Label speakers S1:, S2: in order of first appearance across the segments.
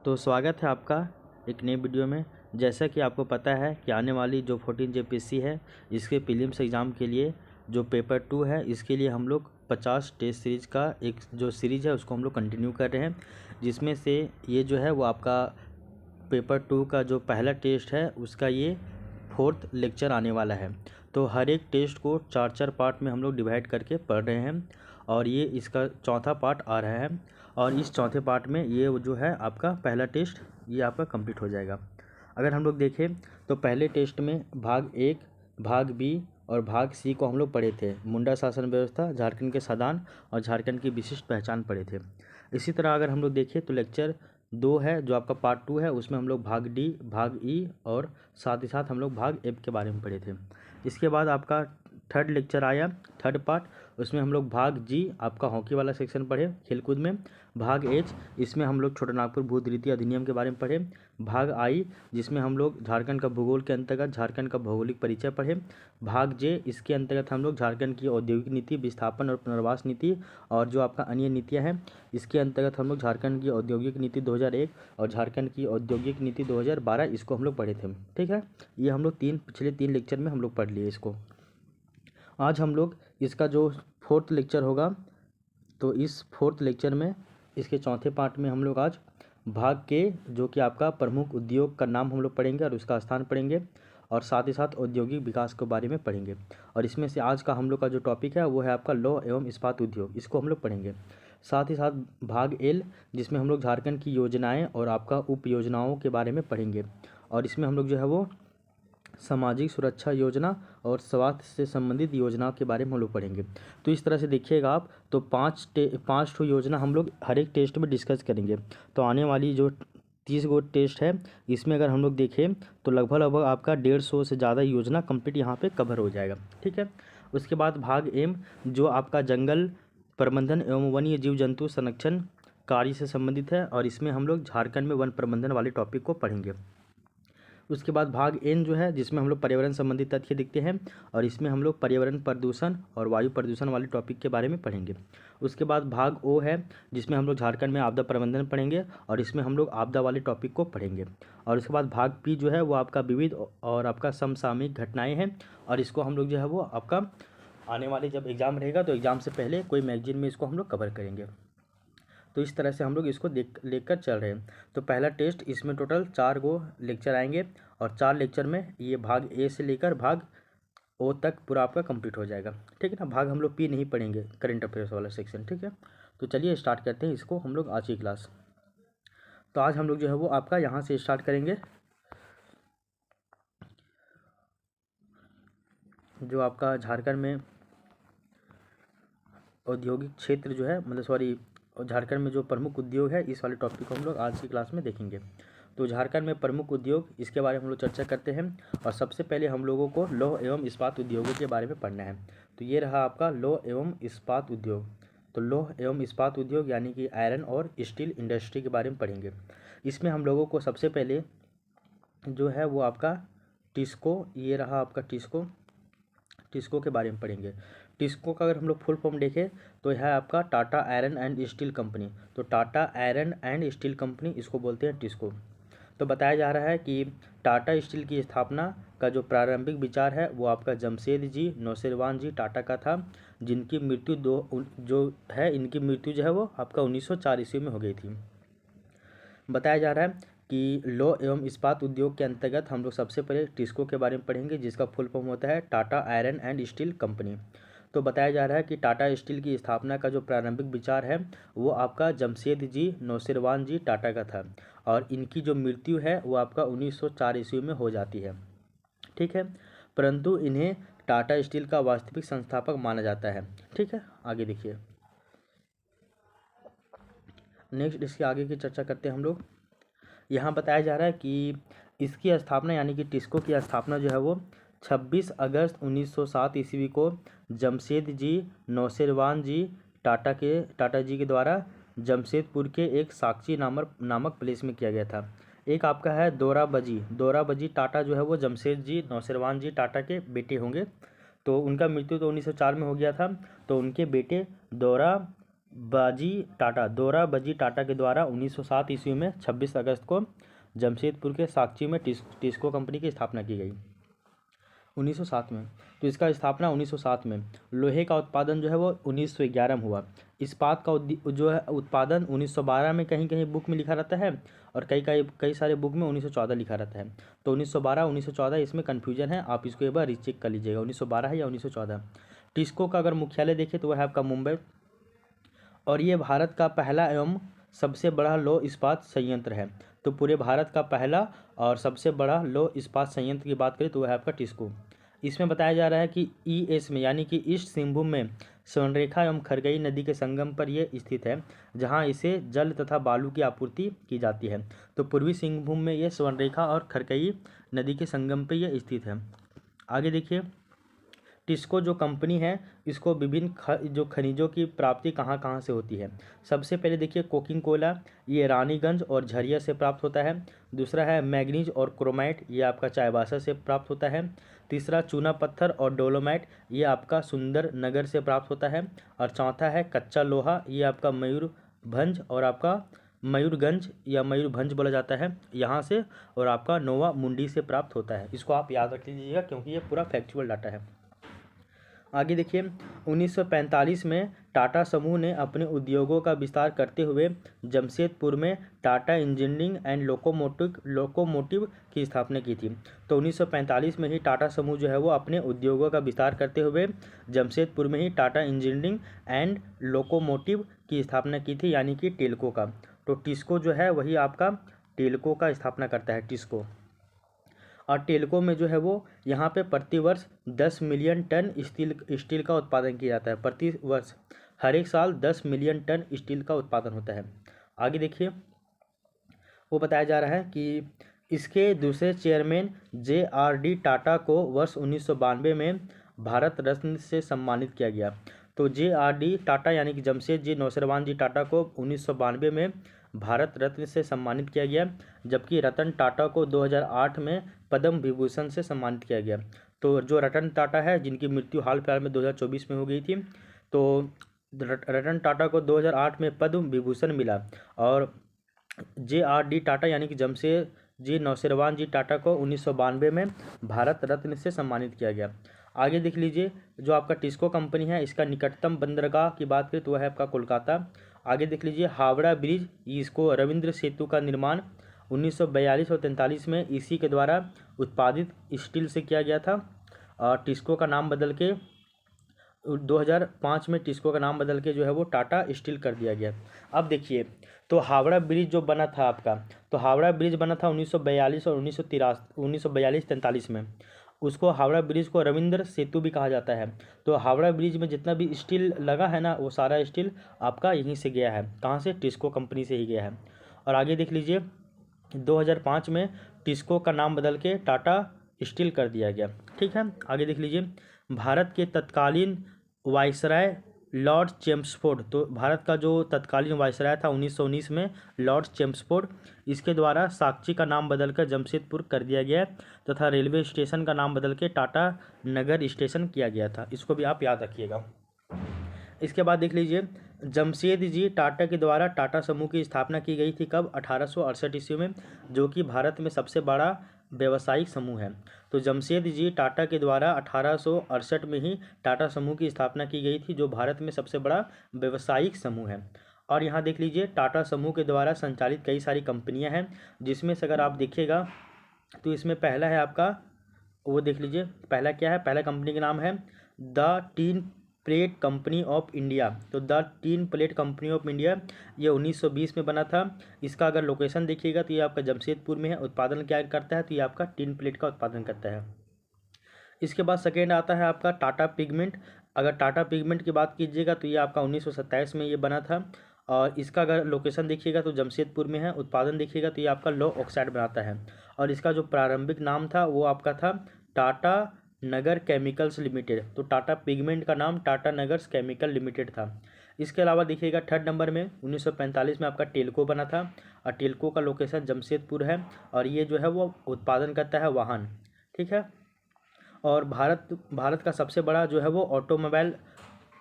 S1: तो स्वागत है आपका एक नई वीडियो में। जैसा कि आपको पता है कि आने वाली जो 14 जेपीएससी है इसके प्रीलिम्स एग्ज़ाम के लिए जो पेपर 2 है इसके लिए हम लोग 50 टेस्ट सीरीज़ का एक जो सीरीज़ है उसको हम लोग कंटिन्यू कर रहे हैं, जिसमें से ये जो है वो आपका पेपर 2 का जो पहला टेस्ट है उसका ये 4th लेक्चर आने वाला है। तो हर एक टेस्ट को 4-4 पार्ट में हम लोग डिवाइड करके पढ़ रहे हैं और ये इसका चौथा पार्ट आ रहा है और इस चौथे पार्ट में ये जो है आपका पहला टेस्ट ये आपका कंप्लीट हो जाएगा। अगर हम लोग देखें तो पहले टेस्ट में भाग 1, भाग बी और भाग सी को हम लोग पढ़े थे। मुंडा शासन व्यवस्था, झारखंड के साधारण और झारखंड की विशिष्ट पहचान पढ़े थे। इसी तरह अगर हम लोग देखें तो लेक्चर 2 है जो आपका पार्ट 2 है, उसमें हम लोग भाग डी, भाग ई और साथ ही साथ हम लोग भाग एफ के बारे में पढ़े थे। इसके बाद आपका थर्ड लेक्चर आया, थर्ड पार्ट, उसमें हम लोग भाग जी आपका हॉकी वाला सेक्शन पढ़े खेलकूद में। भाग एच इसमें हम लोग छोटा नागपुर भूत रीति अधिनियम के बारे में पढ़े। भाग आई जिसमें हम लोग झारखंड का भूगोल के अंतर्गत झारखंड का भौगोलिक परिचय पढ़े। भाग जे इसके अंतर्गत हम लोग झारखंड की औद्योगिक नीति, विस्थापन और पुनर्वास नीति और जो आपका अन्य नीतियाँ हैं इसके अंतर्गत हम लोग झारखंड की औद्योगिक नीति 2001 और झारखंड की औद्योगिक नीति 2012 इसको हम लोग पढ़े थे। ठीक है, ये हम लोग पिछले 3 लेक्चर में हम लोग पढ़ लिए इसको। आज हम लोग इसका जो 4th लेक्चर होगा तो इस 4th लेक्चर में इसके चौथे पार्ट में हम लोग आज भाग के जो कि आपका प्रमुख उद्योग का नाम हम लोग पढ़ेंगे और उसका स्थान पढ़ेंगे और साथ ही साथ औद्योगिक विकास के बारे में पढ़ेंगे। और इसमें से आज का हम लोग का जो टॉपिक है वो है आपका लौह एवं इस्पात उद्योग, इसको हम लोग पढ़ेंगे। साथ ही साथ भाग एल जिसमें हम लोग झारखंड की योजनाएँ और आपका उप योजनाओं के बारे में पढ़ेंगे और इसमें हम लोग जो है वो सामाजिक सुरक्षा योजना और स्वास्थ्य से संबंधित योजनाओं के बारे में हम लोग पढ़ेंगे। तो इस तरह से देखिएगा आप तो पाँच ठो योजना हम लोग हर एक टेस्ट में डिस्कस करेंगे। तो आने वाली जो 30 गो टेस्ट है इसमें अगर हम लोग देखें तो लगभग आपका 150 से ज़्यादा योजना कंप्लीट यहाँ पे कवर हो जाएगा। ठीक है, उसके बाद भाग एम जो आपका जंगल प्रबंधन एवं वन्य जीव जंतु संरक्षण कार्य से संबंधित है और इसमें हम लोग झारखंड में वन प्रबंधन वाले टॉपिक को पढ़ेंगे। उसके बाद भाग एन जो है जिसमें हम लोग पर्यावरण संबंधी तथ्य दिखते हैं और इसमें हम लोग पर्यावरण प्रदूषण और वायु प्रदूषण वाले टॉपिक के बारे में पढ़ेंगे। उसके बाद भाग ओ है जिसमें हम लोग झारखंड में आपदा प्रबंधन पढ़ेंगे और इसमें हम लोग आपदा वाले टॉपिक को पढ़ेंगे। और उसके बाद भाग पी जो है वो आपका विविध और आपका समसामयिक घटनाएँ हैं और इसको हम लोग जो है वो आपका आने वाले जब एग्ज़ाम रहेगा तो एग्ज़ाम से पहले कोई मैगजीन में इसको हम लोग कवर करेंगे। तो इस तरह से हम लोग इसको लेकर चल रहे हैं। तो पहला टेस्ट इसमें टोटल 4 गो लेक्चर आएंगे और 4 लेक्चर में ये भाग ए से लेकर भाग ओ तक पूरा आपका कंप्लीट हो जाएगा। ठीक है ना, भाग हम लोग पी नहीं पढ़ेंगे, करंट अफेयर्स वाला सेक्शन। ठीक है, तो चलिए स्टार्ट करते हैं इसको हम लोग आज की क्लास। तो आज हम लोग जो है वो आपका यहाँ से स्टार्ट करेंगे जो आपका झारखंड में औद्योगिक क्षेत्र जो है और झारखंड में जो प्रमुख उद्योग है इस वाले टॉपिक को हम लोग आज की क्लास में देखेंगे। तो झारखंड में प्रमुख उद्योग इसके बारे में हम लोग चर्चा करते हैं और सबसे पहले हम लोगों को लौह एवं इस्पात उद्योगों के बारे में पढ़ना है। तो ये रहा आपका लौह एवं इस्पात उद्योग। तो लौह एवं इस्पात उद्योग यानी कि आयरन और स्टील इंडस्ट्री के बारे में पढ़ेंगे। इसमें हम लोगों को सबसे पहले जो है वो आपका टिस्को, ये रहा आपका टिस्को के बारे में पढ़ेंगे। टिस्को का अगर हम लोग फुल फॉर्म देखें तो यह है आपका Tata iron and steel company. तो Tata iron and steel company इसको बोलते हैं टिस्को। तो बताया जा रहा है कि टाटा स्टील की स्थापना का जो प्रारंभिक विचार है वो आपका जमशेद जी नौसेरवान जी टाटा का था, जिनकी मृत्यु इनकी मृत्यु जो है वो आपका 1904 ईस्वी में हो गई थी। बताया जा रहा है कि लौह एवं इस्पात उद्योग के अंतर्गत हम लोग सबसे पहले टिस्को के बारे में पढ़ेंगे जिसका फुल फॉर्म होता है Tata iron and steel company. तो बताया जा रहा है कि टाटा स्टील की स्थापना का जो प्रारंभिक विचार है वो आपका जमशेद जी नौसेरवान जी टाटा का था और इनकी जो मृत्यु है वो आपका 1904 ईस्वी में हो जाती है। ठीक है, परंतु इन्हें टाटा स्टील का वास्तविक संस्थापक माना जाता है। ठीक है, आगे देखिए, नेक्स्ट इसके आगे की चर्चा करते हैं हम लोग। यहाँ बताया जा रहा है कि इसकी स्थापना यानी कि टिस्को की स्थापना जो है वो 26 अगस्त 1907 ईस्वी को जमशेद जी नौसेरवान जी टाटा जी के द्वारा जमशेदपुर के एक साक्षी नामक प्लेस में किया गया था। एक आपका है दोराबजी टाटा जो है वो जमशेद जी नौसेरवान जी टाटा के बेटे होंगे। तो उनका मृत्यु तो 1904 में हो गया था। तो उनके बेटे बाजी टाटा, दोरा बाजी टाटा के द्वारा 1907 ईस्वी में 26 अगस्त को जमशेदपुर के साक्ची में टिस्को कंपनी की स्थापना की गई 1907 में। तो इसका स्थापना 1907 में। लोहे का उत्पादन जो है वो 1911 में हुआ। इस्पात का जो है उत्पादन 1912 में कहीं कहीं बुक में लिखा रहता है और कई सारे बुक में 1914 लिखा रहता है। तो 1912 1914 इसमें कन्फ्यूजन है, आप इसको एक बार रीचेक कर लीजिएगा 1912 है या 1914। टिस्को का अगर मुख्यालय देखें तो वह है आपका मुंबई, और ये भारत का पहला एवं सबसे बड़ा लौह इस्पात संयंत्र है। तो पूरे भारत का पहला और सबसे बड़ा लौह इस्पात संयंत्र की बात करें तो वह है आपका टिस्को। इसमें बताया जा रहा है कि ईएस में यानी कि ईस्ट सिंहभूम में स्वर्णरेखा एवं खरगई नदी के संगम पर यह स्थित है, जहां इसे जल तथा बालू की आपूर्ति की जाती है। तो पूर्वी सिंहभूम में यह स्वर्णरेखा और खरगई नदी के संगम पर यह स्थित है। आगे देखिए, टिस्को जो कंपनी है इसको विभिन्न जो खनिजों की प्राप्ति कहाँ कहाँ से होती है। सबसे पहले देखिए कोकिंग कोयला, ये रानीगंज और झरिया से प्राप्त होता है। दूसरा है मैग्नीज और क्रोमाइट, ये आपका चाईबासा से प्राप्त होता है। तीसरा चूना पत्थर और डोलोमाइट, ये आपका सुंदर नगर से प्राप्त होता है। और चौथा है कच्चा लोहा, ये आपका मयूरभंज और आपका मयूरगंज या मयूरभंज बोला जाता है यहाँ से, और आपका नोवा मुंडी से प्राप्त होता है। इसको आप याद रख लीजिएगा क्योंकि ये पूरा फैक्चुअल डाटा है। आगे देखिए, 1945 में टाटा समूह ने अपने उद्योगों का विस्तार करते हुए जमशेदपुर में टाटा इंजीनियरिंग एंड लोकोमोटिव की स्थापना की थी। तो 1945 में ही टाटा समूह जो है वो अपने उद्योगों का विस्तार करते हुए जमशेदपुर में ही टाटा इंजीनियरिंग एंड लोकोमोटिव की स्थापना की थी, यानी कि टेल्को का। तो टिस्को जो है वही आपका टेल्को का स्थापना करता है, टिस्को। और टेल्को में जो है वो यहाँ पे प्रतिवर्ष 10 मिलियन टन स्टील का उत्पादन किया जाता है। प्रति वर्ष हर एक साल 10 मिलियन टन स्टील का उत्पादन होता है। आगे देखिए, वो बताया जा रहा है कि इसके दूसरे चेयरमैन JRD टाटा को वर्ष 1992 में भारत रत्न से सम्मानित किया गया। तो JRD टाटा यानी कि जमशेद नौशरवान जी टाटा को 1992 में भारत रत्न से सम्मानित किया गया, जबकि रतन टाटा को 2008 में पद्म विभूषण से सम्मानित किया गया। तो जो रतन टाटा है जिनकी मृत्यु हाल फिलहाल में 2024 में हो गई थी, तो रतन टाटा को 2008 में पद्म विभूषण मिला, और JRD टाटा यानी कि जमशेद नौशरवान जी टाटा को 1992 में भारत रत्न से सम्मानित किया गया। आगे देख लीजिए, जो आपका टिस्को कंपनी है इसका निकटतम बंदरगाह की बात करें तो वह है आपका कोलकाता। आगे देख लीजिए हावड़ा ब्रिज, इसको रविंद्र सेतु का निर्माण 1942 और 43 में इसी के द्वारा उत्पादित स्टील से किया गया था। और टिस्को का नाम बदल के 2005 में टिस्को का नाम बदल के जो है वो टाटा स्टील कर दिया गया। अब देखिए, तो हावड़ा ब्रिज जो बना था आपका, तो हावड़ा ब्रिज बना था 1942 और 1943 में। उसको हावड़ा ब्रिज को रविंद्र सेतु भी कहा जाता है। तो हावड़ा ब्रिज में जितना भी स्टील लगा है ना, वो सारा स्टील आपका यहीं से गया है। कहाँ से? टिस्को कंपनी से ही गया है। और आगे देख लीजिए, 2005 में टिस्को का नाम बदल के टाटा स्टील कर दिया गया। ठीक है, आगे देख लीजिए, भारत के तत्कालीन वायसराय लॉर्ड चेम्सफोर्ड, तो भारत का जो तत्कालीन वायसराय था 1919 में लॉर्ड चेम्सफोर्ड, इसके द्वारा साक्ची का नाम बदलकर जमशेदपुर कर दिया गया तथा रेलवे स्टेशन का नाम बदल के टाटा नगर स्टेशन किया गया था। इसको भी आप याद रखिएगा। इसके बाद देख लीजिए, जमशेद जी टाटा के द्वारा टाटा समूह की स्थापना की गई थी कब? 1868 ईस्वी में, जो कि भारत में सबसे बड़ा व्यावसायिक समूह है। तो जमशेद जी टाटा के द्वारा 1868 में ही टाटा समूह की स्थापना की गई थी, जो भारत में सबसे बड़ा व्यावसायिक समूह है। और यहाँ देख लीजिए, टाटा समूह के द्वारा संचालित कई सारी कंपनियां हैं, जिसमें से अगर आप देखिएगा तो इसमें पहला है आपका, वो देख लीजिए पहला क्या है। पहला कंपनी का नाम है the tin plate company of India. तो the tin plate company of India ये 1920 में बना था। इसका अगर लोकेशन देखिएगा तो ये आपका जमशेदपुर में है। उत्पादन क्या करता है? तो ये आपका टीन प्लेट का उत्पादन करता है। इसके बाद सेकेंड आता है आपका टाटा पिगमेंट। अगर टाटा पिगमेंट की बात कीजिएगा तो ये आपका 1927 में ये बना था, और इसका अगर लोकेशन देखिएगा तो जमशेदपुर में है। उत्पादन देखिएगा तो ये आपका लौ ऑक्साइड बनाता है, और इसका जो प्रारंभिक नाम था वो आपका था टाटा नगर केमिकल्स लिमिटेड। तो टाटा पिगमेंट का नाम टाटा नगर्स केमिकल लिमिटेड था। इसके अलावा देखिएगा थर्ड नंबर में 1945 में आपका टेल्को बना था, और टेल्को का लोकेशन जमशेदपुर है, और ये जो है वो उत्पादन करता है वाहन। ठीक है, और भारत का सबसे बड़ा जो है वो ऑटोमोबाइल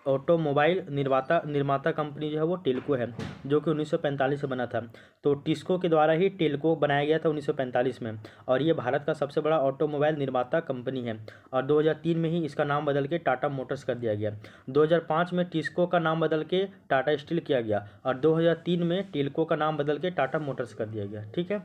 S1: ऑटोमोबाइल निर्माता कंपनी जो है वो टेल्को है, जो कि 1945 से बना था। तो टिस्को के द्वारा ही टेल्को बनाया गया था 1945 में, और ये भारत का सबसे बड़ा ऑटोमोबाइल निर्माता कंपनी है। और 2003 में ही इसका नाम बदल के टाटा मोटर्स कर दिया गया। 2005 में टिस्को का नाम बदल के टाटा स्टील किया गया, और 2003 में टेल्को का नाम बदल के टाटा मोटर्स कर दिया गया। ठीक है।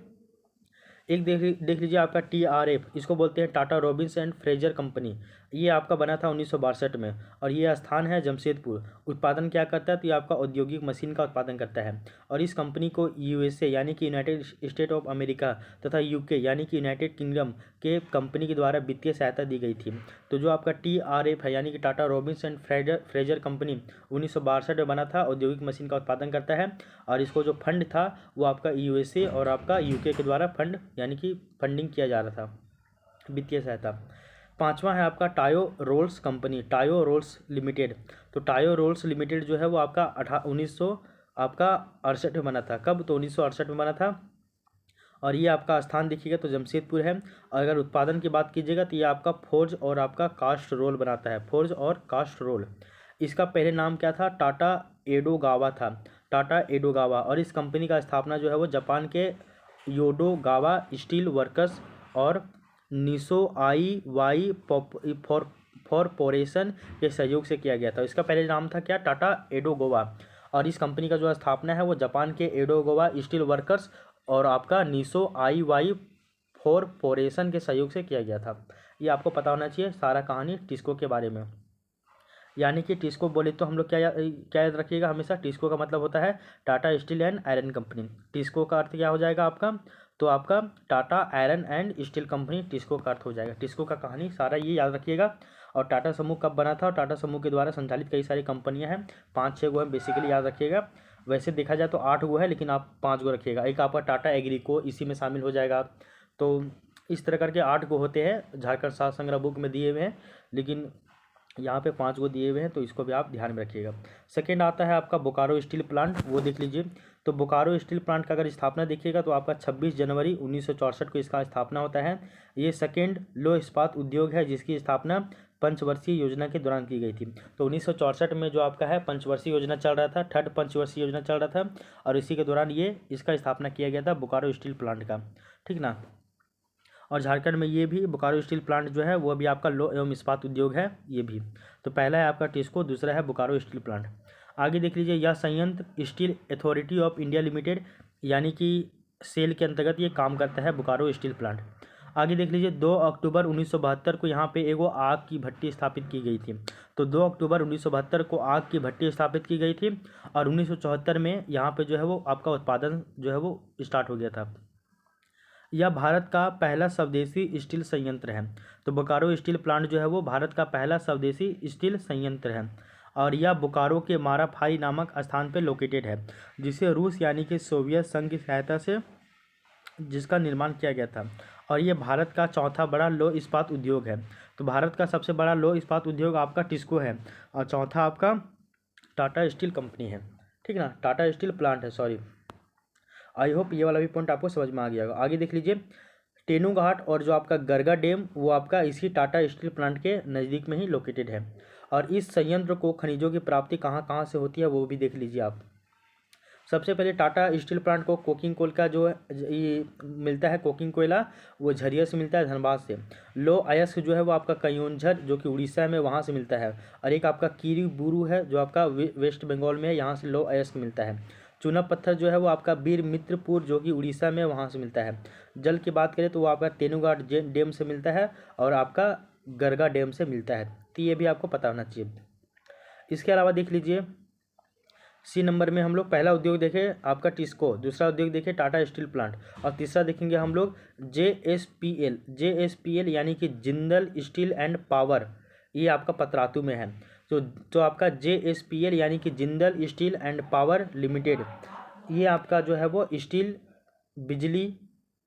S1: एक देख लीजिए आपका TRF, इसको बोलते हैं Tata Robins and Fraser company. ये आपका बना था 1962 में, और ये स्थान है जमशेदपुर। उत्पादन क्या करता है, तो ये आपका औद्योगिक मशीन का उत्पादन करता है। और इस कंपनी को USA यानी कि यूनाइटेड स्टेट ऑफ अमेरिका तथा UK यानी कि यूनाइटेड किंगडम के कंपनी के द्वारा वित्तीय सहायता दी गई थी। तो जो आपका TRF है यानी कि Tata Robins and Fraser company 1962 में बना था, औद्योगिक मशीन का उत्पादन करता है। और इसको जो फंड था वो आपका USA और आपका UK के द्वारा फंड यानी कि फंडिंग किया जा रहा था, वित्तीय सहायता। पांचवा है आपका टायो रोल्स कंपनी, टायो रोल्स लिमिटेड। तो टायो रोल्स लिमिटेड जो है वो आपका 1968 में बना था। कब, तो 1968 में बना था। और ये आपका स्थान देखिएगा तो जमशेदपुर है। और अगर उत्पादन की बात कीजिएगा तो ये आपका फोर्ज और आपका कास्ट रोल बनाता है, फोर्ज और कास्ट रोल। इसका पहले नाम क्या था, टाटा एडोगावा था, टाटा एडोगावा। और इस कंपनी का स्थापना जो है वो जापान के योडोगावा स्टील वर्कर्स और निसो आई वाई कॉरपोरेशन के सहयोग से किया गया था। इसका पहले नाम था क्या, टाटा एडोगोवा। और इस कंपनी का जो स्थापना है वो जापान के एडोगोवा स्टील वर्कर्स और आपका निसो आई वाई कॉरपोरेशन के सहयोग से किया गया था। ये आपको पता होना चाहिए सारा कहानी टिस्को के बारे में। यानी कि टिस्को बोले तो हम लोग क्या याद रखिएगा हमेशा, टिस्को का मतलब होता है Tata steel and iron company. TISCO का अर्थ क्या हो जाएगा आपका, तो आपका Tata iron and steel company TISCO का अर्थ हो जाएगा। टिस्को का कहानी सारा ये याद रखिएगा। और टाटा समूह कब बना था, और टाटा समूह के द्वारा संचालित कई सारी कंपनियां हैं, 5-6 गो है बेसिकली याद रखिएगा। वैसे देखा जाए तो 8 गो है, लेकिन आप 5 गो रखिएगा। एक आपका टाटा एग्रीको इसी में शामिल हो जाएगा। तो इस तरह करके 8 गो होते हैं, झारखंड सात संग्रह बुक में दिए हुए हैं, लेकिन यहाँ पे 5 गो दिए हुए हैं, तो इसको भी आप ध्यान में रखिएगा। सेकेंड आता है आपका बोकारो स्टील प्लांट, वो देख लीजिए। तो बोकारो स्टील प्लांट का अगर स्थापना देखिएगा तो आपका 26 जनवरी 1964 को इसका स्थापना होता है। ये सेकेंड लो इस्पात उद्योग है जिसकी स्थापना पंचवर्षीय योजना के दौरान की गई थी। तो 1964 में जो आपका है पंचवर्षीय योजना चल रहा था, थर्ड पंचवर्षीय योजना चल रहा था, और इसी के दौरान ये इसका स्थापना किया गया था बोकारो स्टील प्लांट का। ठीक ना। और झारखंड में ये भी बोकारो स्टील प्लांट जो है वो भी आपका लो एवं इस्पात उद्योग है ये भी। तो पहला है आपका टिस्को, दूसरा है बोकारो स्टील प्लांट। आगे देख लीजिए, यह संयंत्र steel authority of India limited यानी कि सेल के अंतर्गत ये काम करता है बोकारो स्टील प्लांट। आगे देख लीजिए, 2 अक्टूबर 1972 को यहाँ पे एगो आग की भट्टी स्थापित की गई थी। तो 2 अक्टूबर 1972 को आग की भट्टी स्थापित की गई थी, और 1974 में यहाँ पे जो है वो आपका उत्पादन जो है वो स्टार्ट हो गया था। यह भारत का पहला स्वदेशी स्टील संयंत्र है। तो बोकारो स्टील प्लांट जो है वो भारत का पहला स्वदेशी स्टील संयंत्र है, और यह बोकारो के माराफाई नामक स्थान पर लोकेटेड है, जिसे रूस यानी कि सोवियत संघ की सहायता से जिसका निर्माण किया गया था। और ये भारत का चौथा बड़ा लो इस्पात उद्योग है। तो भारत का सबसे बड़ा लो इस्पात उद्योग आपका टिस्को है, और चौथा आपका टाटा स्टील कंपनी है। ठीक है ना, टाटा स्टील प्लांट है, सॉरी। आई होप ये वाला भी पॉइंट आपको समझ में आ गया होगा। आगे देख लीजिए, तेनूघाट और जो आपका गरगा डैम वो आपका इसी टाटा स्टील प्लांट के नज़दीक में ही लोकेटेड है। और इस संयंत्र को खनिजों की प्राप्ति कहाँ कहाँ से होती है वो भी देख लीजिए आप। सबसे पहले टाटा स्टील प्लांट को कोकिंग कोल का जो ये मिलता है, कोकिंग कोयला वो झरिया से मिलता है, धनबाद से। लो अयस्क जो है वो आपका कयोंझर जो कि उड़ीसा में वहाँ से मिलता है। और एक आपका कीरी बुरू है जो आपका वेस्ट बंगाल में है, यहाँ से लो अयस्क मिलता है। चूना पत्थर जो है वो आपका बीर मित्रपुर जो कि उड़ीसा में वहाँ से मिलता है। जल की बात करें तो वो आपका तेनूघाट डैम से मिलता है, और आपका गरगा डैम से मिलता है। तो ये भी आपको पता होना चाहिए। इसके अलावा देख लीजिए, सी नंबर में हम लोग पहला उद्योग देखें आपका टिस्को, दूसरा उद्योग देखें टाटा स्टील प्लांट, और तीसरा देखेंगे हम लोग JSPL यानी कि जिंदल स्टील एंड पावर। ये आपका पतरातू में है। तो आपका JSPL यानी कि Jindal steel and power limited, ये आपका जो है वो स्टील, बिजली,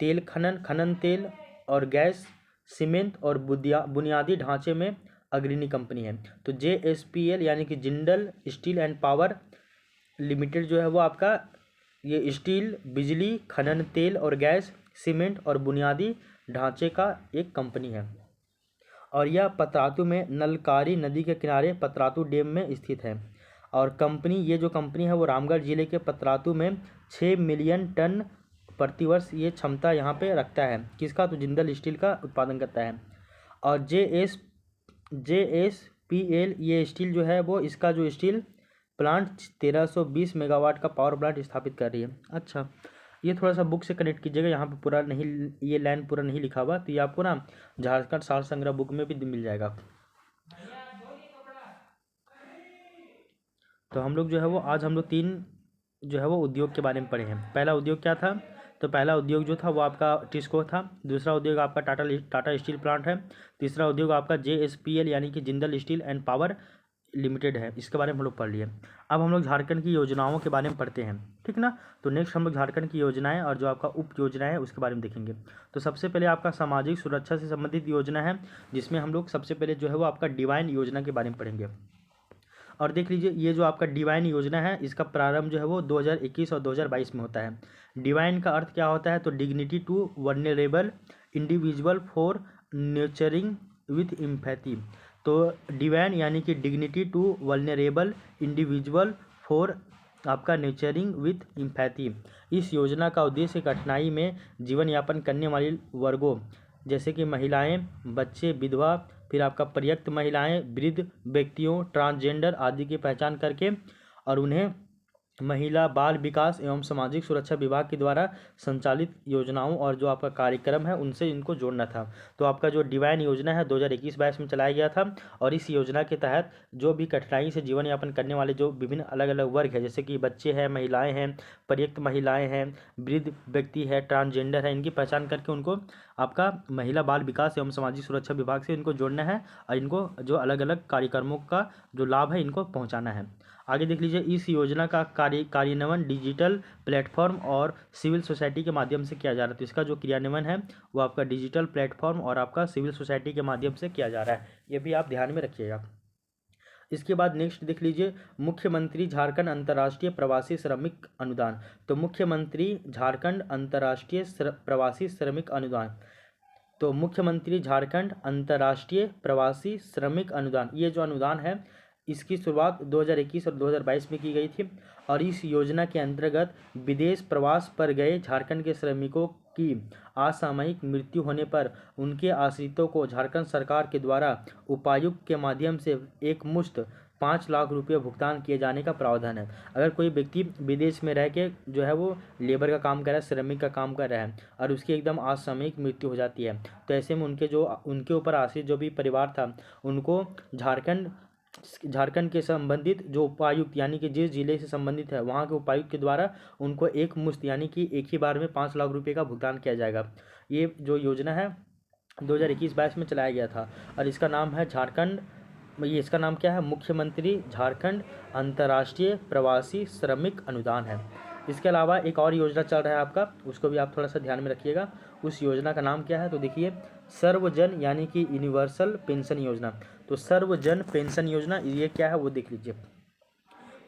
S1: तेल खनन तेल और गैस, सीमेंट और बुनियादी ढांचे में अग्रणी कंपनी है। तो JSPL यानी कि Jindal steel and power limited जो है वो आपका ये स्टील, बिजली, खनन तेल और गैस, सीमेंट और बुनियादी ढांचे का एक कंपनी है। और यह पतरातू में नलकारी नदी के किनारे पतरातू डैम में स्थित है। और कंपनी, ये जो कंपनी है वो रामगढ़ जिले के पतरातू में 6 मिलियन टन प्रतिवर्ष ये क्षमता यहाँ पे रखता है। किसका? तो जिंदल स्टील का उत्पादन करता है। और JSPL ये स्टील जो है वो इसका जो स्टील प्लांट 1320 मेगावाट का पावर प्लांट स्थापित कर रही है। अच्छा, ये थोड़ा सा बुक से कनेक्ट कीजिएगा, यहाँ पे पूरा नहीं, ये लाइन पूरा नहीं लिखा हुआ, तो ये आपको ना झारखंड सार संग्रह बुक में भी मिल जाएगा। तो हम लोग जो है वो आज हम लोग 3 जो है वो उद्योग के बारे में पढ़े हैं। पहला उद्योग क्या था? तो पहला उद्योग जो था वो आपका टिस्को था। दूसरा उद्योग आपका टाटा स्टील प्लांट है। तीसरा उद्योग आपका JSPL यानी कि Jindal steel and power limited है। इसके बारे में हम लोग पढ़ लिए। अब हम लोग झारखंड की योजनाओं के बारे में पढ़ते हैं, ठीक ना। तो नेक्स्ट हम लोग झारखंड की योजनाएं और जो आपका उप योजनाएं है उसके बारे में देखेंगे। तो सबसे पहले आपका सामाजिक सुरक्षा से संबंधित योजना है, जिसमें हम लोग सबसे पहले जो है वो आपका डिवाइन योजना के बारे में पढ़ेंगे। और देख लीजिए, ये जो आपका डिवाइन योजना है इसका प्रारंभ जो है वो 2021 और 2022 में होता है। डिवाइन का अर्थ क्या होता है? तो dignity to vulnerable individual for nurturing with empathy. तो डिवाइन यानी कि dignity to vulnerable individual for आपका न्यूचरिंग विथ एम्पैथी। इस योजना का उद्देश्य कठिनाई में जीवन यापन करने वाले वर्गों जैसे कि महिलाएं, बच्चे, विधवा, फिर आपका पर्याप्त महिलाएं, वृद्ध व्यक्तियों, ट्रांसजेंडर आदि की पहचान करके और उन्हें महिला बाल विकास एवं सामाजिक सुरक्षा विभाग के द्वारा संचालित योजनाओं और जो आपका कार्यक्रम है उनसे इनको जोड़ना था। तो आपका जो डिवाइन योजना है 2021-22 में चलाया गया था। और इस योजना के तहत जो भी कठिनाई से जीवन यापन करने वाले जो विभिन्न अलग अलग वर्ग है, जैसे कि बच्चे हैं, महिलाएं हैं, पर्याप्त महिलाएं हैं, वृद्ध व्यक्ति है, ट्रांसजेंडर है, इनकी पहचान करके उनको आपका महिला बाल विकास एवं सामाजिक सुरक्षा विभाग से इनको जोड़ना है और इनको जो अलग अलग कार्यक्रमों का जो लाभ है इनको पहुँचाना है। आगे देख लीजिए, इस योजना का कार्यान्वयन डिजिटल प्लेटफॉर्म और सिविल सोसाइटी के माध्यम से किया जा रहा है। तो इसका जो क्रियान्वयन है वो आपका डिजिटल प्लेटफॉर्म और आपका सिविल सोसाइटी के माध्यम से किया जा रहा है, ये भी आप ध्यान में रखिएगा। इसके बाद नेक्स्ट देख लीजिए, मुख्यमंत्री झारखंड अंतर्राष्ट्रीय प्रवासी श्रमिक अनुदान। तो मुख्यमंत्री झारखंड अंतर्राष्ट्रीय प्रवासी श्रमिक अनुदान, तो मुख्यमंत्री झारखंड अंतर्राष्ट्रीय प्रवासी श्रमिक अनुदान, ये जो अनुदान है इसकी शुरुआत 2021 और 2022 में की गई थी। और इस योजना के अंतर्गत विदेश प्रवास पर गए झारखंड के श्रमिकों की असामयिक मृत्यु होने पर उनके आश्रितों को झारखंड सरकार के द्वारा उपायुक्त के माध्यम से एक मुश्त 5 लाख रुपये भुगतान किए जाने का प्रावधान है। अगर कोई व्यक्ति विदेश में रह के जो है वो लेबर का काम कर रहा है, श्रमिक का काम कर रहा है और उसकी एकदम असामयिक मृत्यु हो जाती है, तो ऐसे में उनके ऊपर आश्रित जो भी परिवार था उनको झारखंड के संबंधित जो उपायुक्त यानी कि जिस जिले से संबंधित है वहाँ के उपायुक्त के द्वारा उनको एक मुश्त यानी कि एक ही बार में 5 लाख रुपये का भुगतान किया जाएगा। ये जो योजना है 2021-22 में चलाया गया था और इसका नाम है इसका नाम क्या है? मुख्यमंत्री झारखंड अंतर्राष्ट्रीय प्रवासी श्रमिक अनुदान है। इसके अलावा एक और योजना चल रहा है आपका, उसको भी आप थोड़ा सा ध्यान में रखिएगा। उस योजना का नाम क्या है? तो देखिए, सर्वजन यानी कि यूनिवर्सल पेंशन योजना। तो सर्वजन पेंशन योजना ये क्या है वो देख लीजिए।